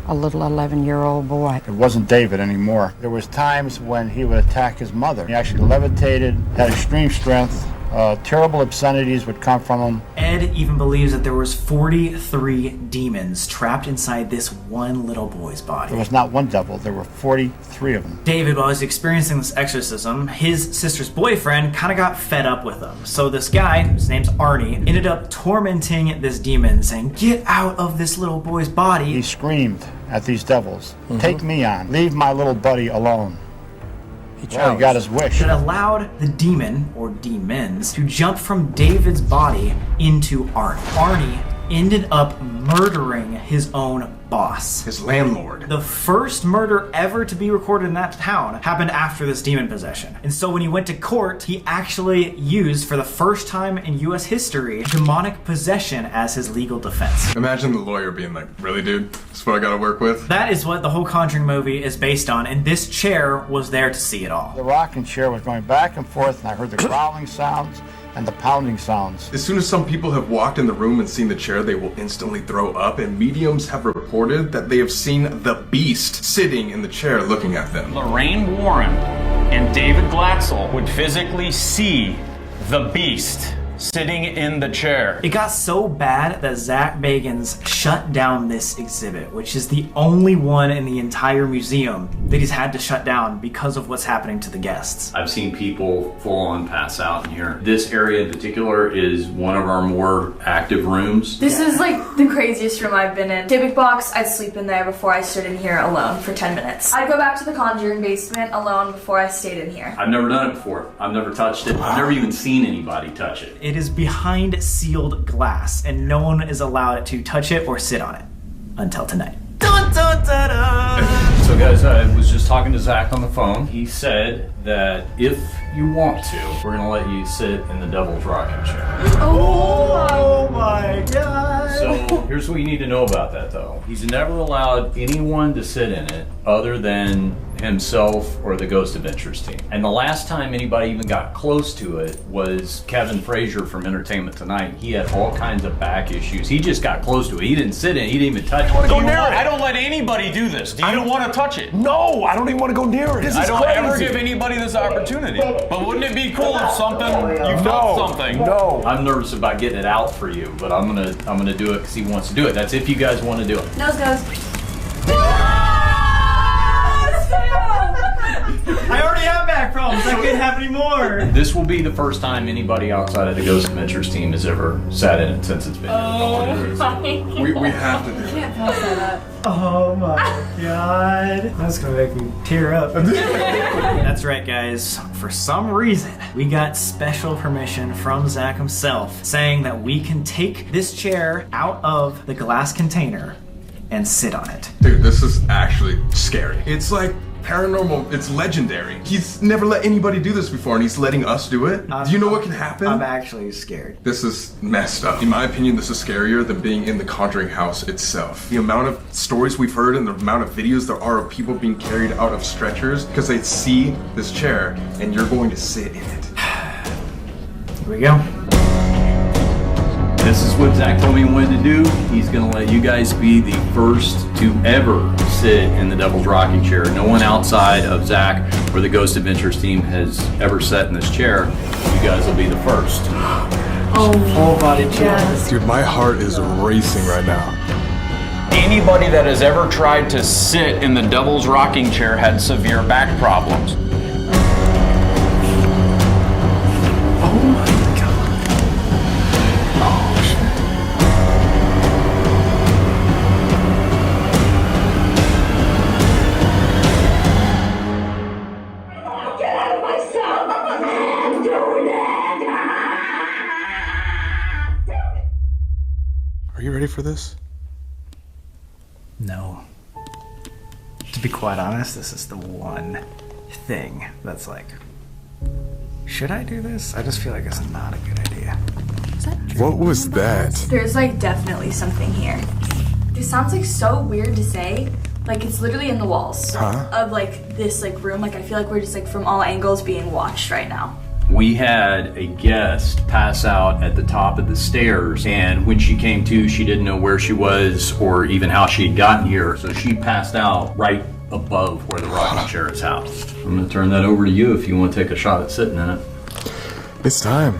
a little 11-year-old boy. It wasn't David anymore. There was times when he would attack his mother. He actually levitated, had extreme strength. Terrible obscenities would come from him. Ed even believes that there was 43 demons trapped inside this one little boy's body. There was not one devil, there were 43 of them. David, while he was experiencing this exorcism, his sister's boyfriend kind of got fed up with him. So this guy, whose name's Arnie, ended up tormenting this demon, saying, "Get out of this little boy's body." He screamed at these devils, "Take me on, leave my little buddy alone." He got his wish. It allowed the demon, or demons, to jump from David's body into Arnie. Arnie ended up murdering his own boss. His landlord. The first murder ever to be recorded in that town happened after this demon possession. And so when he went to court, he actually used, for the first time in US history, demonic possession as his legal defense. Imagine the lawyer being like, "Really, dude? That's what I gotta work with?" That is what the whole Conjuring movie is based on, and this chair was there to see it all. The rocking chair was going back and forth, and I heard the growling sounds and the pounding sounds. As soon as some people have walked in the room and seen the chair, they will instantly throw up, and mediums have reported that they have seen the beast sitting in the chair looking at them. Lorraine Warren and David Glatzel would physically see the beast sitting in the chair. It got so bad that Zak Bagans shut down this exhibit, which is the only one in the entire museum that he's had to shut down because of what's happening to the guests. I've seen people full on pass out in here. This area in particular is one of our more active rooms. This is like the craziest room I've been in. Big box, I'd sleep in there before I stood in here alone for 10 minutes. I'd go back to the Conjuring basement alone before I stayed in here. I've never done it before. I've never touched it. I've never even seen anybody touch it. It is behind sealed glass, and no one is allowed to touch it or sit on it until tonight. Dun, dun, dun, dun. So guys, I was just talking to Zach on the phone. He said that if you want to, we're gonna let you sit in the devil's rocking chair. Oh my god! So here's what you need to know about that though. He's never allowed anyone to sit in it other than himself or the Ghost Adventures team. And the last time anybody even got close to it was Kevin Frazier from Entertainment Tonight. He had all kinds of back issues. He just got close to it. He didn't sit in it. He didn't even touch it. I don't let anybody do this. Do you want to touch it? No, I don't even want to go near it. I don't ever give anybody this opportunity. But wouldn't it be cool if you felt something? No. I'm nervous about getting it out for you, but I'm gonna do it because he wants to do it. That's if you guys want to do it. Nose goes. I already have back problems. I couldn't have any more. This will be the first time anybody outside of the Ghost Adventures team has ever sat in it since it's been here. We have to do it. Can't pass that up. Oh my god. That's gonna make me tear up. That's right, guys. For some reason, we got special permission from Zach himself saying that we can take this chair out of the glass container and sit on it. Dude, this is actually scary. It's like paranormal, it's legendary. He's never let anybody do this before, and he's letting us do it. Do you know what can happen? I'm actually scared. This is messed up. In my opinion, this is scarier than being in the Conjuring house itself. The amount of stories we've heard and the amount of videos there are of people being carried out of stretchers because they see this chair and you're going to sit in it. Here we go. This is what Zach told me he wanted to do. He's gonna let you guys be the first to ever sit in the Devil's Rocking Chair. No one outside of Zach or the Ghost Adventures team has ever sat in this chair. You guys will be the first. Oh, full body chair. Dude, my heart is racing right now. Anybody that has ever tried to sit in the Devil's Rocking Chair had severe back problems. Are you ready for this? No. To be quite honest, this is the one thing that's like, should I do this? I just feel like it's not a good idea. Is that true? What was that? There's like definitely something here. It sounds like so weird to say. Like it's literally in the walls of like this like room. Like I feel like we're just like from all angles being watched right now. We had a guest pass out at the top of the stairs, and when she came to, she didn't know where she was or even how she had gotten here, so she passed out right above where the rocking chair is housed. I'm gonna turn that over to you if you want to take a shot at sitting in it. It's time.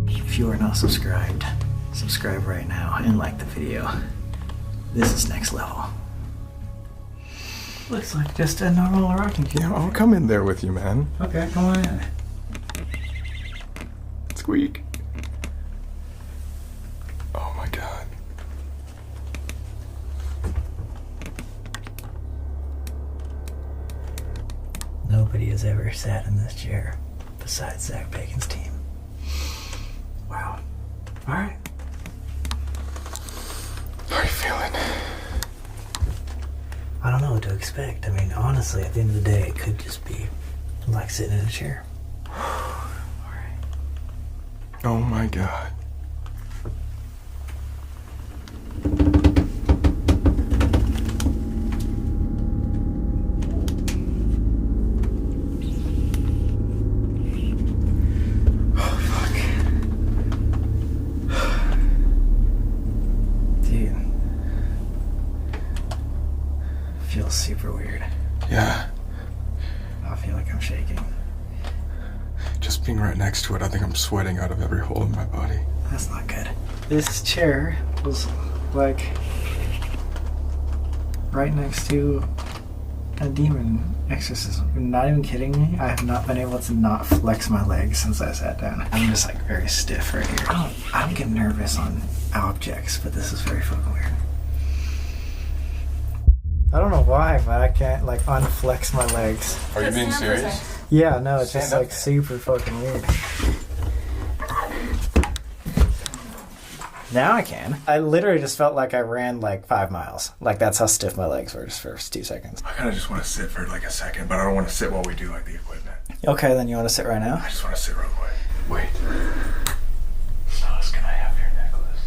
If you are not subscribed, subscribe right now and like the video. This is next level. Looks like just a normal rocking chair. Yeah, I'll come in there with you, man. Okay, come on in. Squeak. Oh my god. Nobody has ever sat in this chair besides Zak Bagans' team. Wow. All right. How are you feeling? I don't know what to expect. I mean, honestly, at the end of the day, it could just be like sitting in a chair. Oh my god. Oh, fuck. Dude. Feels super weird. Yeah. I feel like I'm shaking. Just being right next to it, I think I'm sweating out of every hole in my body. That's not good. This chair was like right next to a demon exorcism. You're not even kidding me. I have not been able to not flex my legs since I sat down. I'm just like very stiff right here. I don't get nervous on objects, but this is very fucking weird. I don't know why, but I can't like unflex my legs. Are you being serious? Yeah, no, it's just like super fucking weird. Now I can. I literally just felt like I ran like 5 miles. Like that's how stiff my legs were just for 2 seconds. I kind of just want to sit for like a second, but I don't want to sit while we do like the equipment. Okay, then you want to sit right now? I just want to sit real quick. Wait. Sos, can I have your necklace?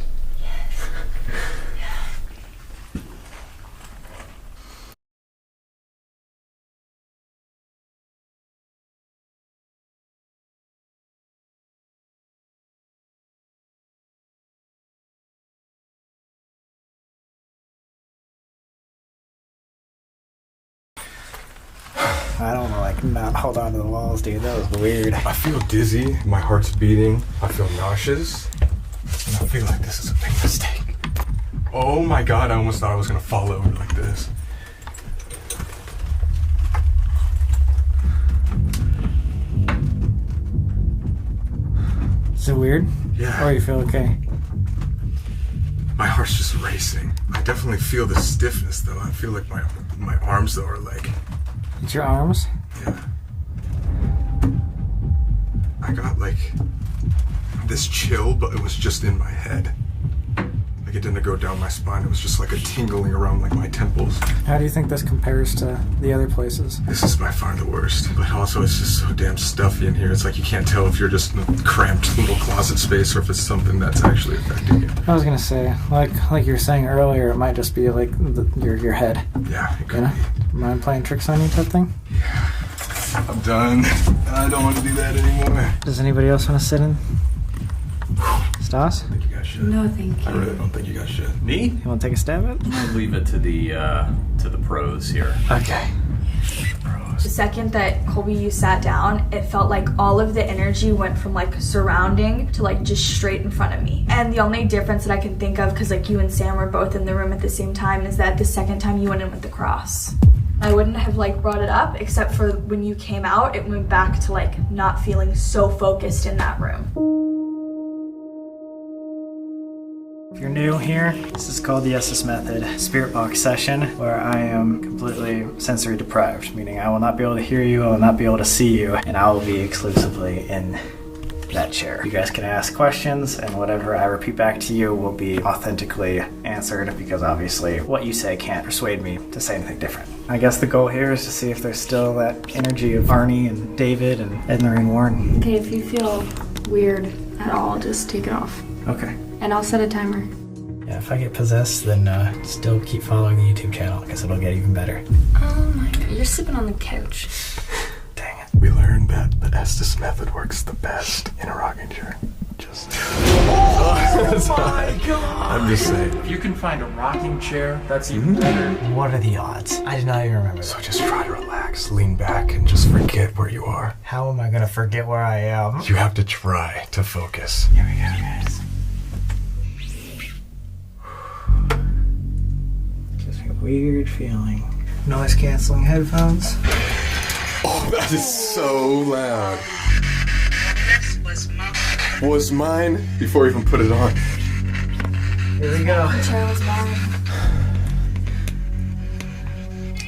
I don't want to like not hold on to the walls, dude. That was weird. I feel dizzy, my heart's beating, I feel nauseous, and I feel like this is a big mistake. Oh my god, I almost thought I was gonna fall over like this. Is it weird? Yeah. Or you feel okay? My heart's just racing. I definitely feel the stiffness though. I feel like my arms though are like... It's your arms? Yeah. I got like this chill, but it was just in my head. Like it didn't go down my spine. It was just like a tingling around like my temples. How do you think this compares to the other places? This is by far the worst. But also it's just so damn stuffy in here. It's like you can't tell if you're just in a cramped little closet space or if it's something that's actually affecting you. I was gonna say, like you were saying earlier, it might just be like your head. Yeah, it could be. Mind playing tricks on you type thing? Yeah. I'm done. I don't want to do that anymore. Does anybody else want to sit in? Stas? I think you guys should. No, thank you. I really don't think you guys should. Me? You want to take a stab at it? I'll leave it to the pros here. Okay. The second that Colby, you sat down, it felt like all of the energy went from like surrounding to like just straight in front of me. And the only difference that I can think of, because like you and Sam were both in the room at the same time, is that the second time you went in with the cross. I wouldn't have like brought it up, except for when you came out, it went back to like not feeling so focused in that room. If you're new here, this is called the SS Method Spirit Box session, where I am completely sensory deprived, meaning I will not be able to hear you, I will not be able to see you, and I will be exclusively in that chair. You guys can ask questions, and whatever I repeat back to you will be authentically answered, because obviously what you say can't persuade me to say anything different. I guess the goal here is to see if there's still that energy of Arnie and David and Edna and Warren. Okay, if you feel weird at all, just take it off. Okay. And I'll set a timer. Yeah, if I get possessed, then still keep following the YouTube channel, because it'll get even better. Oh my god, you're sipping on the couch. Dang it. We learn. Estes method works the best in a rocking chair. Just. Oh my god! I'm just saying. If you can find a rocking chair, that's even better. What are the odds? I did not even remember. So just try to relax, lean back, and just forget where you are. How am I gonna forget where I am? You have to try to focus. Here we go, guys. Just a weird feeling. Noise canceling headphones. Oh, that is so loud. Was mine before I even put it on. Here we go. The chair was mine.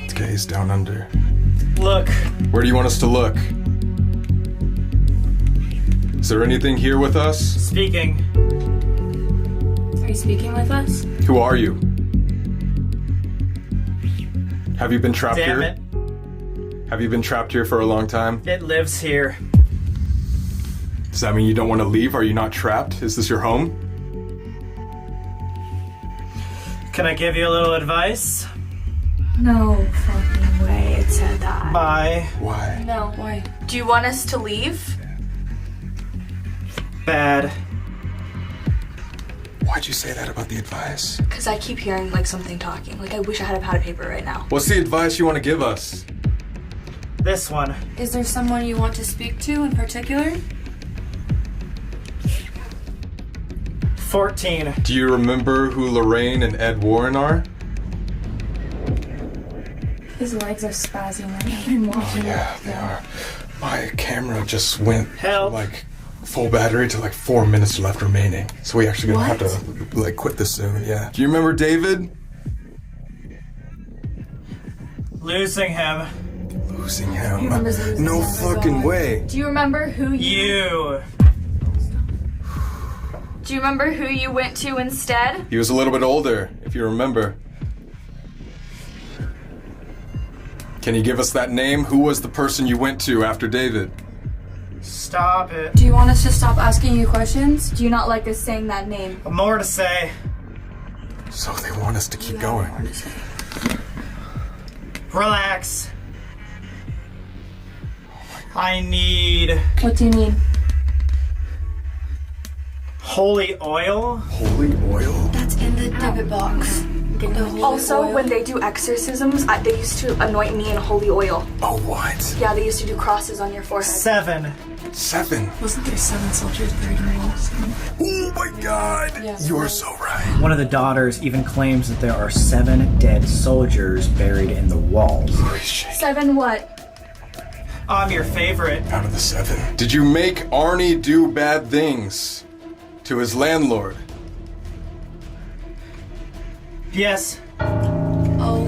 Let's gaze down under. Look. Where do you want us to look? Is there anything here with us? Speaking. Are you speaking with us? Who are you? Have you been trapped Damn here? it. Have you been trapped here for a long time? It lives here. Does that mean you don't want to leave? Are you not trapped? Is this your home? Can I give you a little advice? No fucking way it said that. Bye. Why? No. Why? Do you want us to leave? Bad. Why'd you say that about the advice? Because I keep hearing like something talking. Like I wish I had a pad of paper right now. What's the advice you want to give us? This one. Is there someone you want to speak to in particular? 14. Do you remember who Lorraine and Ed Warren are? His legs are spazzing right now. I'm watching. Yeah, they are. My camera just went Help. like full battery to like 4 minutes left remaining. So we actually gonna have to like quit this soon, yeah. Do you remember David? Losing him. Losing him. remembers losing No him. fucking way. Do you remember who You. Do you remember who you went to instead? He was a little bit older, if you remember. Can you give us that name? Who was the person you went to after David? Stop it. Do you want us to stop asking you questions? Do you not like us saying that name? More to say. So they want us to keep going. Relax. I need What do you need? holy oil. Holy oil? That's in the debit box. Get the holy Also, oil. when they do exorcisms, they used to anoint me in holy oil. Oh, what? Yeah, they used to do crosses on your forehead. 7. 7. Wasn't there 7 soldiers buried in the walls? Oh my god! Yeah. You are so right. One of the daughters even claims that there are 7 dead soldiers buried in the walls. Holy shit. 7 what? I'm your favorite. Out of the 7. Did you make Arnie do bad things to his landlord? Yes. Oh.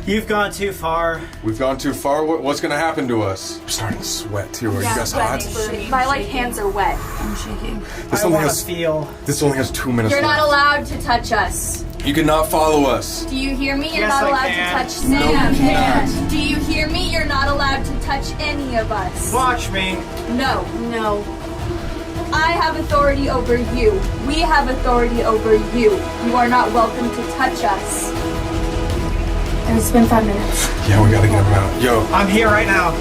You've gone too far. We've gone too far? What's gonna happen to us? I'm starting to sweat too. Are you guys hot? My like hands are wet. I'm shaking. This I only want has to feel. This only has 2 minutes You're left. not allowed to touch us. You cannot follow us. Do you hear me? You're Yes, not I allowed can. to touch No, Sam. you cannot. Do you hear me? You're not allowed to touch any of us. Watch me. No. No. I have authority over you. We have authority over you. You are not welcome to touch us. And it's been 5 minutes. Yeah, we gotta get him out. Yo, I'm here right now.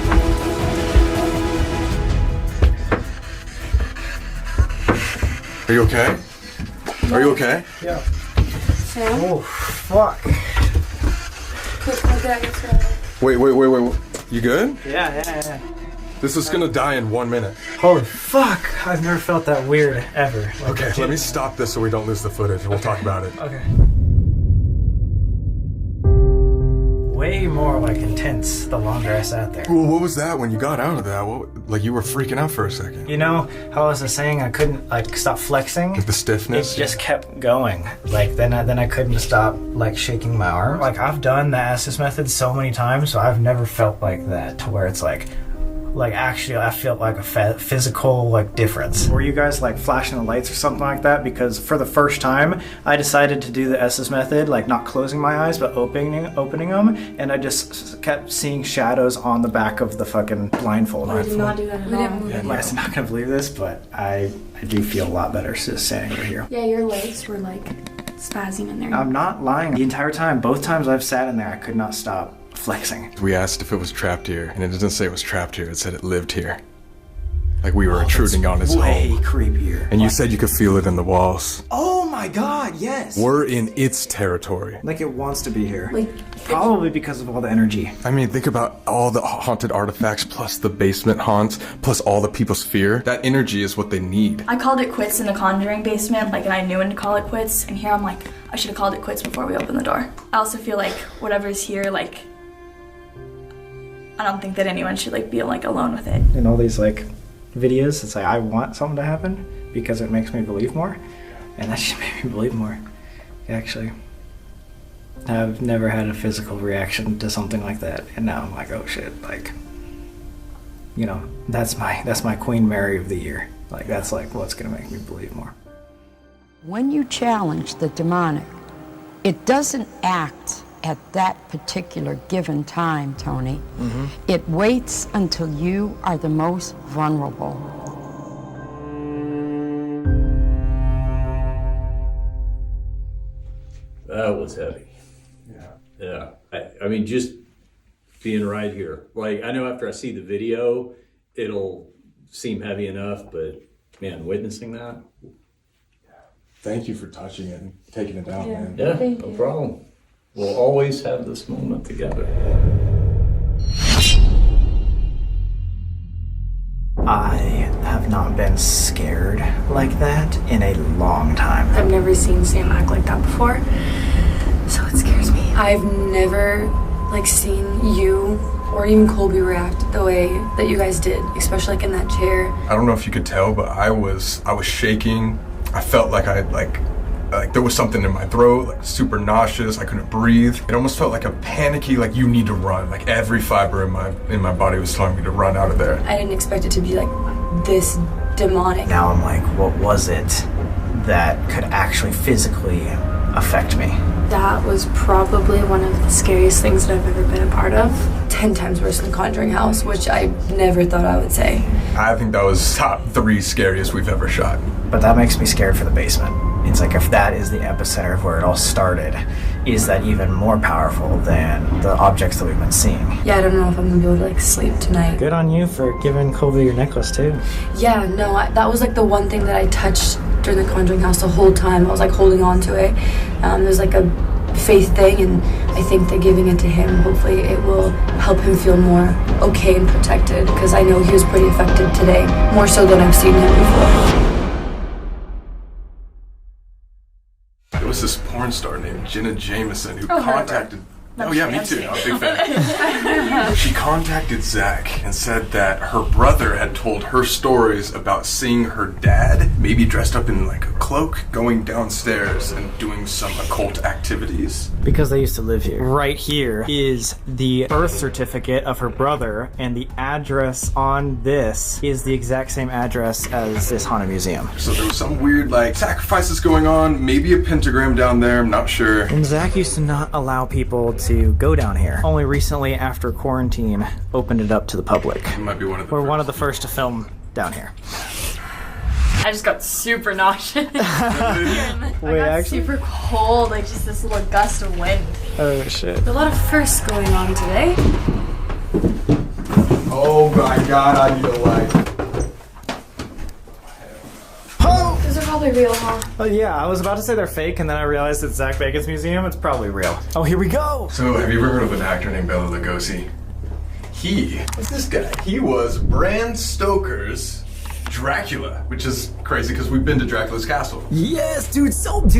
are you okay? Are you okay? Yeah. Sam? Oh, fuck. Quick, my dad gets ready. Wait. You good? Yeah. This is gonna die in 1 minute. Holy fuck. I've never felt that weird, ever. Like, Okay, let me stop this so we don't lose the footage. We'll talk about it. Okay. Way more like intense the longer I sat there. Well, what was that when you got out of that? Like you were freaking out for a second. You know how I was saying I couldn't like stop flexing? Like the stiffness? It just kept going. Like then I couldn't stop like shaking my arm. Like I've done the Estes method so many times, so I've never felt like that to where it's like actually I feel like a physical like difference. Were you guys like flashing the lights or something like that? Because for the first time I decided to do the Estes method, like not closing my eyes but opening them, and I just kept seeing shadows on the back of the fucking blindfold. We did not do that at all. You guys are not gonna believe this, but I do feel a lot better just standing right here. Yeah, your legs were like spazzing in there. I'm not lying. The entire time, both times I've sat in there, I could not stop flexing. We asked if it was trapped here, and it didn't say it was trapped here. It said it lived here. Like we were intruding on its way home. Creepier. And you said you could feel it in the walls. Oh my god, yes! We're in its territory. Like it wants to be here. Probably because of all the energy. I mean, think about all the haunted artifacts, plus the basement haunts, plus all the people's fear. That energy is what they need. I called it quits in the Conjuring basement, and I knew when to call it quits, and here I'm like, I should have called it quits before we opened the door. I also feel like whatever's here, I don't think that anyone should be alone with it. In all these videos, it's I want something to happen because it makes me believe more, and that should make me believe more. Actually, I've never had a physical reaction to something like that, and now I'm like, oh shit, that's my Queen Mary of the year. That's what's gonna make me believe more. When you challenge the demonic, it doesn't act at that particular given time, Tony. Mm-hmm. It waits until you are the most vulnerable. That was heavy. Yeah. I mean, just being right here. I know after I see the video, it'll seem heavy enough, but man, witnessing that. Thank you for touching it and taking it down, man. Yeah, no problem. We'll always have this moment together. I have not been scared like that in a long time. I've never seen Sam act like that before, so it scares me. I've never seen you or even Colby react the way that you guys did, especially in that chair. I don't know if you could tell, but I was shaking. I felt like there was something in my throat, super nauseous. I couldn't breathe. It almost felt like a panicky, you need to run. Every fiber in my body was telling me to run out of there. I didn't expect it to be this demonic. Now I'm what was it that could actually physically affect me? That was probably one of the scariest things that I've ever been a part of. 10 times worse than Conjuring House, which I never thought I would say. I think that was top 3 scariest we've ever shot. But that makes me scared for the basement. It's if that is the epicenter of where it all started, is that even more powerful than the objects that we've been seeing? Yeah, I don't know if I'm gonna be able to sleep tonight. Good on you for giving Colby your necklace too. Yeah, no, that was the one thing that I touched during the Conjuring House the whole time. I was holding on to it. There's a faith thing, and I think that giving it to him, hopefully it will help him feel more okay and protected, because I know he was pretty affected today, more so than I've seen him before. There was this porn star named Jenna Jameson who contacted... Oh yeah, me too. I'm a big fan. She contacted Zak and said that her brother had told her stories about seeing her dad, maybe dressed up in a cloak, going downstairs and doing some occult activities. Because they used to live here. Right here is the birth certificate of her brother, and the address on this is the exact same address as this haunted museum. So there was some weird sacrifices going on, maybe a pentagram down there, I'm not sure. And Zak used to not allow people to go down here. Only recently, after quarantine, opened it up to the public. It might be We're one of the first to film down here. I just got super nauseous. I Wait, got actually? super cold, just this little gust of wind. Oh shit. There's a lot of firsts going on today. Oh my god, I need a light. Those are probably real, huh? Oh yeah, I was about to say they're fake, and then I realized it's Zak Bagans Museum. It's probably real. Oh, here we go! So, have you ever heard of an actor named Bela Lugosi? What's this guy? He was Bram Stoker's Dracula, which is crazy because we've been to Dracula's castle. Yes, dude,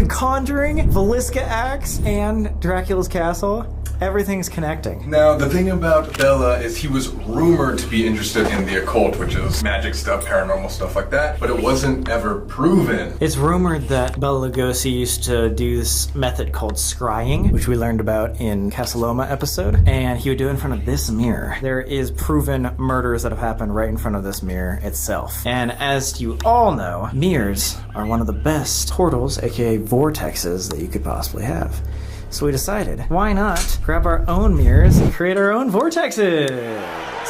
Conjuring, Velisca Axe, and Dracula's castle. Everything's connecting. Now, the thing about Bela is he was rumored to be interested in the occult, which is magic stuff, paranormal stuff like that, but it wasn't ever proven. It's rumored that Bela Lugosi used to do this method called scrying, which we learned about in Casaloma episode, and he would do it in front of this mirror. There is proven murders that have happened right in front of this mirror itself. And as you all know, mirrors are one of the best portals, aka vortexes, that you could possibly have. So we decided, why not grab our own mirrors and create our own vortexes?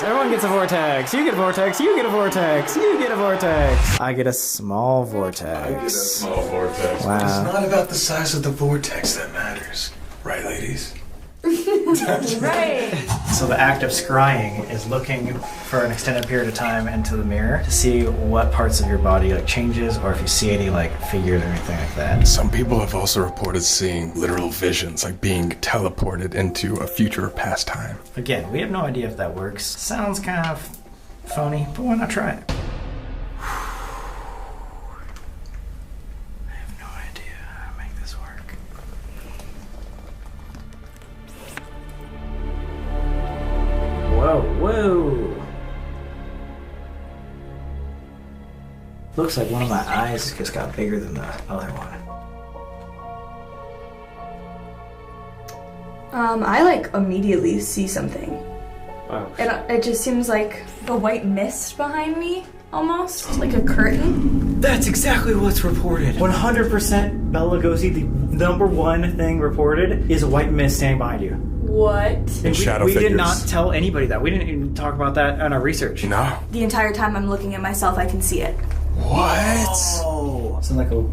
Everyone gets a vortex. You get a vortex. You get a vortex. You get a vortex. I get a small vortex. I get a small vortex. Wow. It's not about the size of the vortex that matters. Right, ladies? Right. So the act of scrying is looking for an extended period of time into the mirror to see what parts of your body like changes, or if you see any like figures or anything like that. Some people have also reported seeing literal visions, like being teleported into a future or past time. Again, we have no idea if that works. Sounds kind of phony, but why not try it? I have no idea how to make this work. Whoa, whoa. Looks like one of my eyes just got bigger than the other one. I like immediately see something. Wow. It just seems like a white mist behind me, almost like a curtain. That's exactly what's reported. 100% Bela Lugosi, the number one thing reported is a white mist standing behind you. What? And shadow we did figures. not tell anybody that. We didn't even talk about that in our research. No. The entire time I'm looking at myself, I can see it. What? Oh. Sounds like a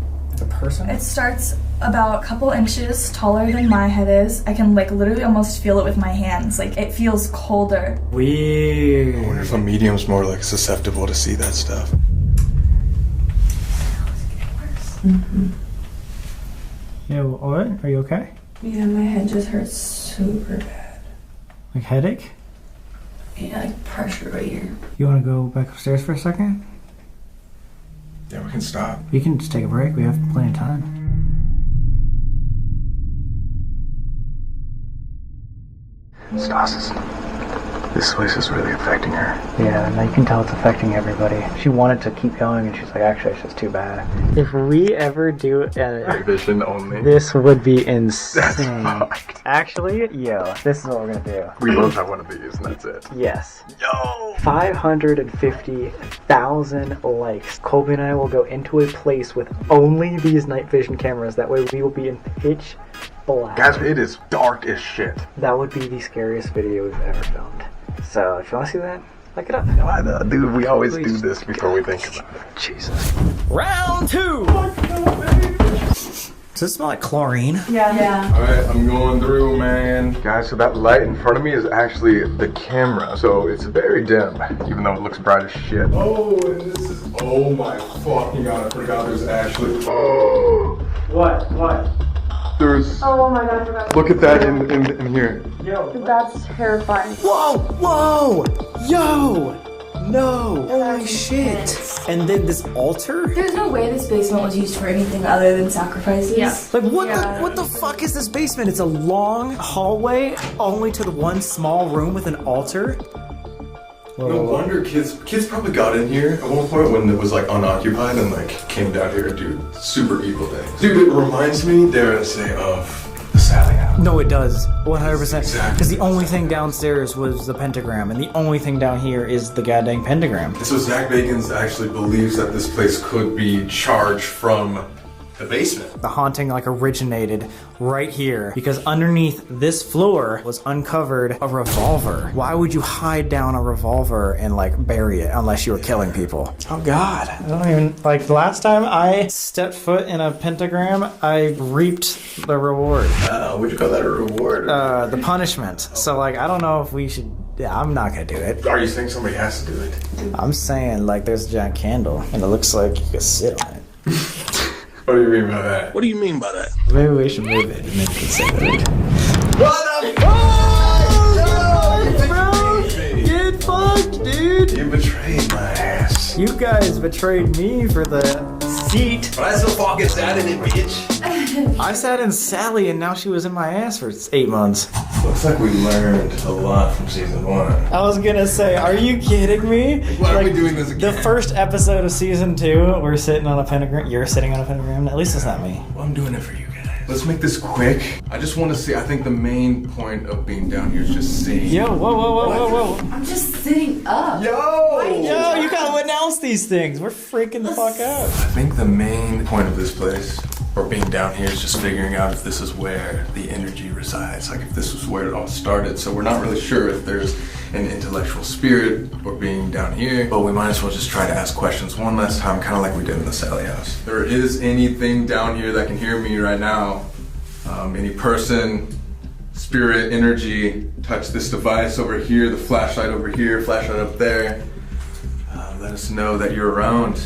person? It starts about a couple inches taller than my head is. I can like literally almost feel it with my hands. Like it feels colder. Weird. I wonder if a medium's more like susceptible to see that stuff. Mm-hmm. Yo, what? Are you okay? Yeah, my head just hurts super bad. Like headache? Yeah, like pressure right here. You want to go back upstairs for a second? Yeah, we can stop. We can just take a break. We have plenty of time. Stasis. This place is really affecting her. Yeah, now you can tell it's affecting everybody. She wanted to keep going, and she's like, actually, it's just too bad. If we ever do Vision only. this would be insane. Actually, yo, this is what we're gonna do. We both have one of these, and that's it. Yes. Yo! 550,000 likes. Colby and I will go into a place with only these night vision cameras. That way we will be in pitch black. Guys, it is dark as shit. That would be the scariest video we've ever filmed. So, if you want to see that, look it up. I know, dude, we always do this before we think about it. Jesus. Round 2! Does this smell like chlorine? Yeah. Alright, I'm going through, man. Guys, so that light in front of me is actually the camera. So it's very dim, even though it looks bright as shit. Oh, and this is, oh my fucking god, I forgot there's actually, oh. What? There's, Oh my god, I forgot. look at that in here. Yo. That's terrifying. Whoa! Yo! No! Holy shit! And then this altar? There's no way this basement was used for anything other than sacrifices. Yeah. Like what the fuck is this basement? It's a long hallway only to the one small room with an altar. No wonder kids probably got in here at one point when it was like unoccupied and like came down here to do super evil things. Dude, it reminds me, dare I say, of the Sally House. No, it does. 100%. Exactly. Because the only thing downstairs was the pentagram, and the only thing down here is the goddamn pentagram. So Zak Bagans actually believes that this place could be charged from the basement. The haunting like originated right here because underneath this floor was uncovered a revolver. Why would you hide down a revolver and like bury it unless you were killing people? Oh god, I don't even, like the last time I stepped foot in a pentagram, I reaped the reward. Would you call that a reward? The punishment. So like I don't know if we should, yeah, I'm not gonna do it. Are you saying somebody has to do it? I'm saying like there's a giant candle and it looks like you could sit on it. What do you mean by that? What do you mean by that? Maybe we should move it and then you can say that. What the fuck? Get fucked, dude! You betrayed my ass. You guys betrayed me for the seat. But I still fucking sat in it, bitch. I sat in Sally and now she was in my ass for 8 months. Looks like we learned a lot from season 1. I was gonna say, are you kidding me? Why are we doing this again? The first episode of season 2, we're sitting on a pentagram. You're sitting on a pentagram. At least it's not me. Well, I'm doing it for you guys. Let's make this quick. I just want to see, I think the main point of being down here is just seeing. Yo, whoa. I'm just sitting up. Yo, you gotta announce these things. We're freaking the fuck out. I think the main point of this place, or being down here, is just figuring out if this is where the energy resides, like if this was where it all started. So we're not really sure if there's an intellectual spirit or being down here, but we might as well just try to ask questions one last time, kind of like we did in the Sally house. If there is anything down here that can hear me right now, any person, spirit energy touch this device over here, the flashlight over here, flashlight up there. Let us know that you're around.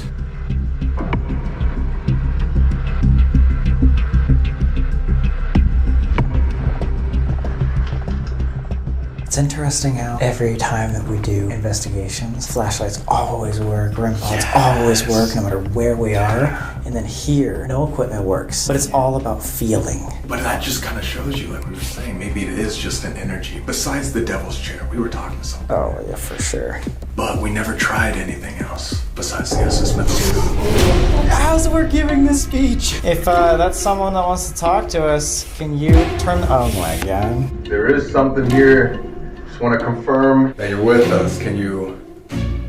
It's interesting how every time that we do investigations, flashlights always work, REM pods always work no matter where we are. And then here, no equipment works, but it's all about feeling. But that just kind of shows you, like we were saying, maybe it is just an energy. Besides the devil's chair, we were talking to someone. Oh, yeah, for sure. But we never tried anything else besides the assessment. As we're giving this speech, if that's someone that wants to talk to us, can you turn? Oh my God. There is something here. Just want to confirm that you're with us. Can you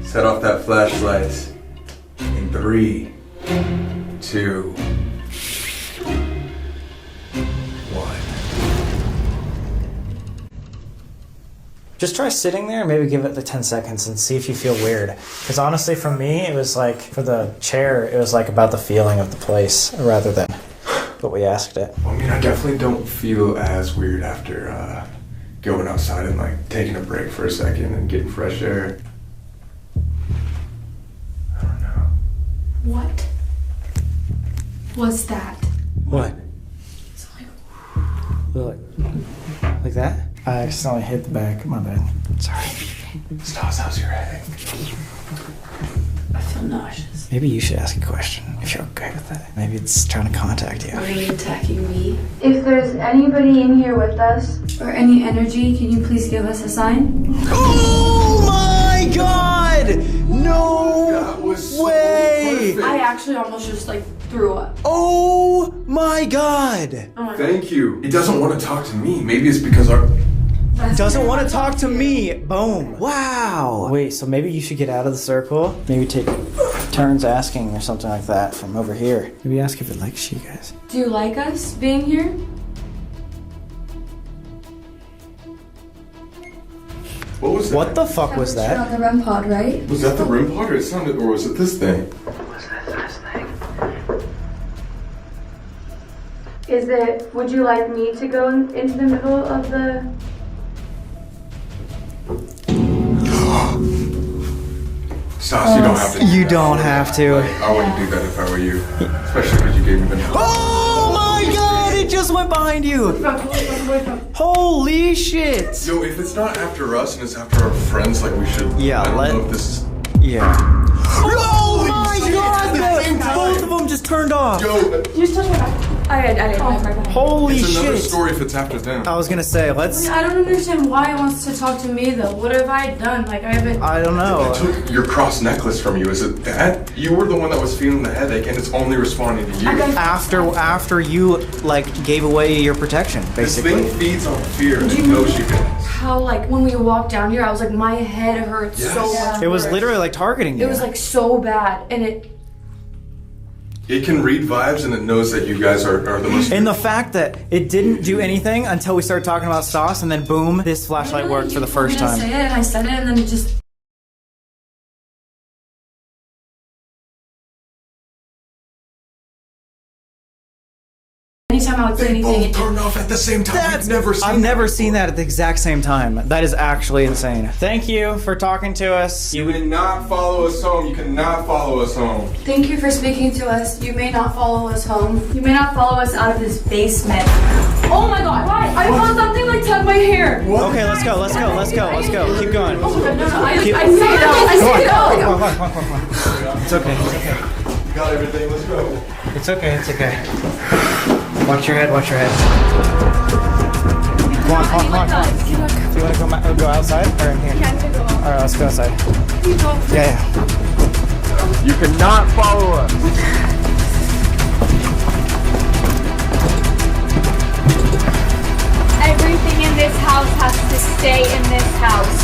set off that flashlight in 3, 2, 1. Just try sitting there and maybe give it the 10 seconds and see if you feel weird. Because honestly, for me, it was like, for the chair, it was like about the feeling of the place rather than what we asked it. I mean, I definitely don't feel as weird after going outside and like taking a break for a second and getting fresh air. I don't know. What was that? What? Like that? I accidentally hit the back. My bad. Sorry. Stas, how's your head? I feel nauseous. Maybe you should ask a question if you're okay with that. Maybe it's trying to contact you. Are they attacking me? If there's anybody in here with us, Or any energy, can you please give us a sign? Oh my God! No That was so way! perfect. I actually almost just like threw up. Oh my God! Oh my Thank you. He doesn't want to talk to me. Maybe it's because our... Doesn't want to talk to me. Boom. Wow. Wait, so maybe you should get out of the circle. Maybe take turns asking or something like that from over here. Maybe ask if it likes you guys. Do you like us being here? What was that? What the fuck was Turn that? on the REM pod, right? Was that the REM pod or it sounded, or was it this thing? is it, would you like me to go into the middle of the... Stas, you don't have to. You don't have to. I wouldn't do that if I were you. Especially because you gave me the... Oh my God! It just went behind you. Holy shit! Yo, if it's not after us and it's after our friends, like we should... Yeah, I don't know if this is... Yeah. Oh my God! Both of them just turned off. Yo, You just touched my back. I didn't. Holy it's another shit! story if it's after them. I was gonna say, let's. I don't understand why he wants to talk to me though. What have I done? Like I haven't. I don't I know. took your cross necklace from you. Is it that? You were the one that was feeling the headache and it's only responding to you. After you like gave away your protection, This basically. thing feeds on fear and it knows you can. How like when we walked down here, I was like my head hurts so much. It was worse. literally like targeting you. It was like so bad, and It can read vibes and it knows that you guys are the most... And the fact that it didn't do anything until we started talking about Stas, and then boom, this flashlight worked for the first I time. and I said it, and then it just. Anytime I would say They both anything, turned off at the same time. I've never seen that at the exact same time. That is actually insane. Thank you for talking to us. You cannot follow us home. You cannot follow us home. thank you for speaking to us. You may not follow us home. You may not follow us out of this basement. Oh my God! Why? I felt something like tug my hair. Okay, let's go. Keep going. Oh my God! No! I Keep- see it all. I see it all. Come on. It's okay. You got everything. Let's go. It's okay. Watch your head. Come on. Do you want to go outside or in here? All right, let's go outside. Yeah. You cannot follow us. Everything in this house has to stay in this house.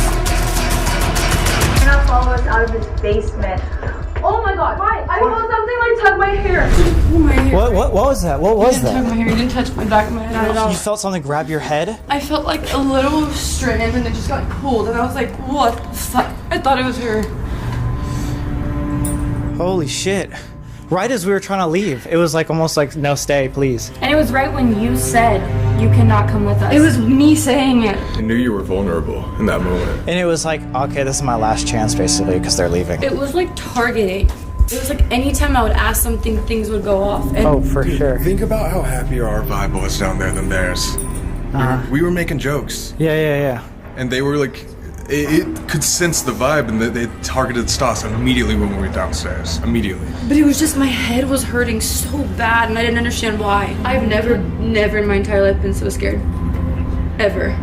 You cannot follow us out of this basement. Oh my God! Why? I felt something like tug my hair. Oh my hair. What was that? What was Tug my that? hair. You didn't touch my back of my head at all. You felt something grab your head? I felt like a little strand, and it just got pulled, and I was like, "What the fuck?" I thought it was her. Holy shit. Right as we were trying to leave, it was like almost like, no, stay, please. And it was right when you said You cannot come with us. It was me saying it. I knew you were vulnerable in that moment. And it was like, okay, this is my last chance, basically, because they're leaving. It was like targeting. It was like anytime I would ask something, things would go off. And oh, for sure. Think about how happier our vibe was down there than theirs. We were making jokes. Yeah. And they were like, it could sense the vibe, and they targeted Stas immediately when we were downstairs. Immediately. But it was just my head was hurting so bad, and I didn't understand why. I've never in my entire life been so scared. Ever.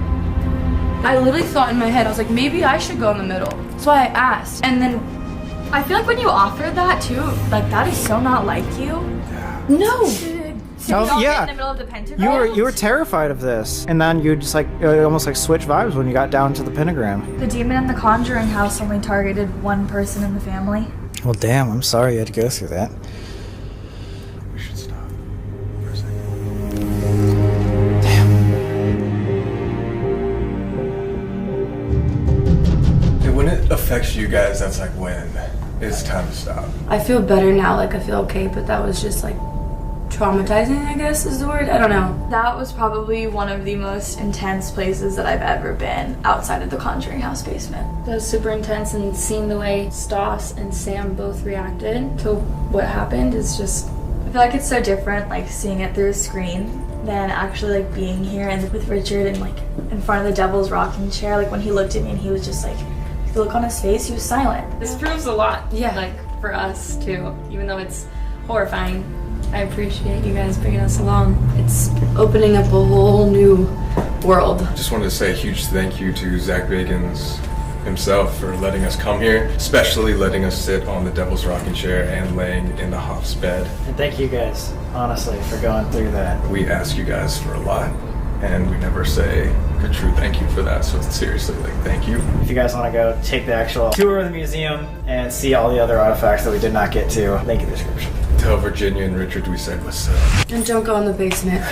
I literally thought in my head, I was like, maybe I should go in the middle. That's why I asked. And then I feel like when you offered that too, like that is so not like you. No. Oh, yeah. In the middle of the pentagram. You were terrified of this, and then you just like almost like switch vibes when you got down to the pentagram. The demon in the Conjuring house only targeted one person in the family. Well, damn, I'm sorry you had to go through that. We should stop for a second. Damn. And when it affects you guys, that's like when it's time to stop. I feel better now, like I feel okay, but that was just like traumatizing, I guess is the word. I don't know. That was probably one of the most intense places that I've ever been outside of the Conjuring house basement. That was super intense, and seeing the way Stas and Sam both reacted to what happened is just... I feel like it's so different, like seeing it through a screen than actually like being here and with Richard and like in front of the devil's rocking chair. Like when he looked at me and he was just like, the look on his face, he was silent. This proves a lot, yeah, like for us too, even though it's horrifying. I appreciate you guys bringing us along. It's opening up a whole new world. Just wanted to say a huge thank you to Zak Bagans himself for letting us come here, especially letting us sit on the Devil's Rocking Chair and laying in the Hoff's bed. And thank you guys, honestly, for going through that. We ask you guys for a lot, and we never say a true thank you for that, so seriously, like, thank you. If you guys want to go take the actual tour of the museum and see all the other artifacts that we did not get to, link in the description. Tell Virginia and Richard we said what's up. And don't go in the basement.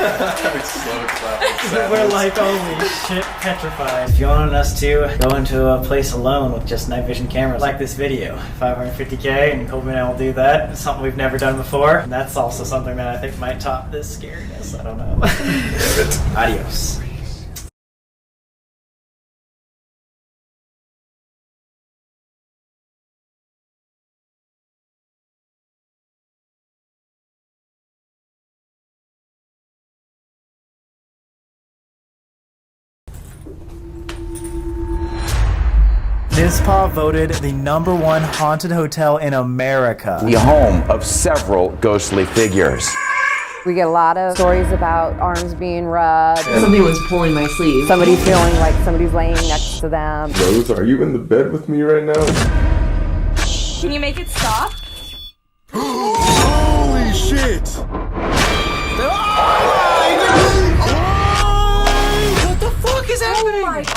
We're like, holy shit, petrified. If you want us to go into a place alone with just night vision cameras, like this video, 550K, and Colby and I will do that. It's something we've never done before. And that's also something that I think might top this scariness. I don't know. Adios. NISPA voted the #1 haunted hotel in America. The home of several ghostly figures. We get a lot of stories about arms being rubbed. Somebody was pulling my sleeve. Somebody feeling like somebody's laying next to them. Rose, are you in the bed with me right now? Can you make it stop? Holy shit! What the fuck is happening? Oh my god.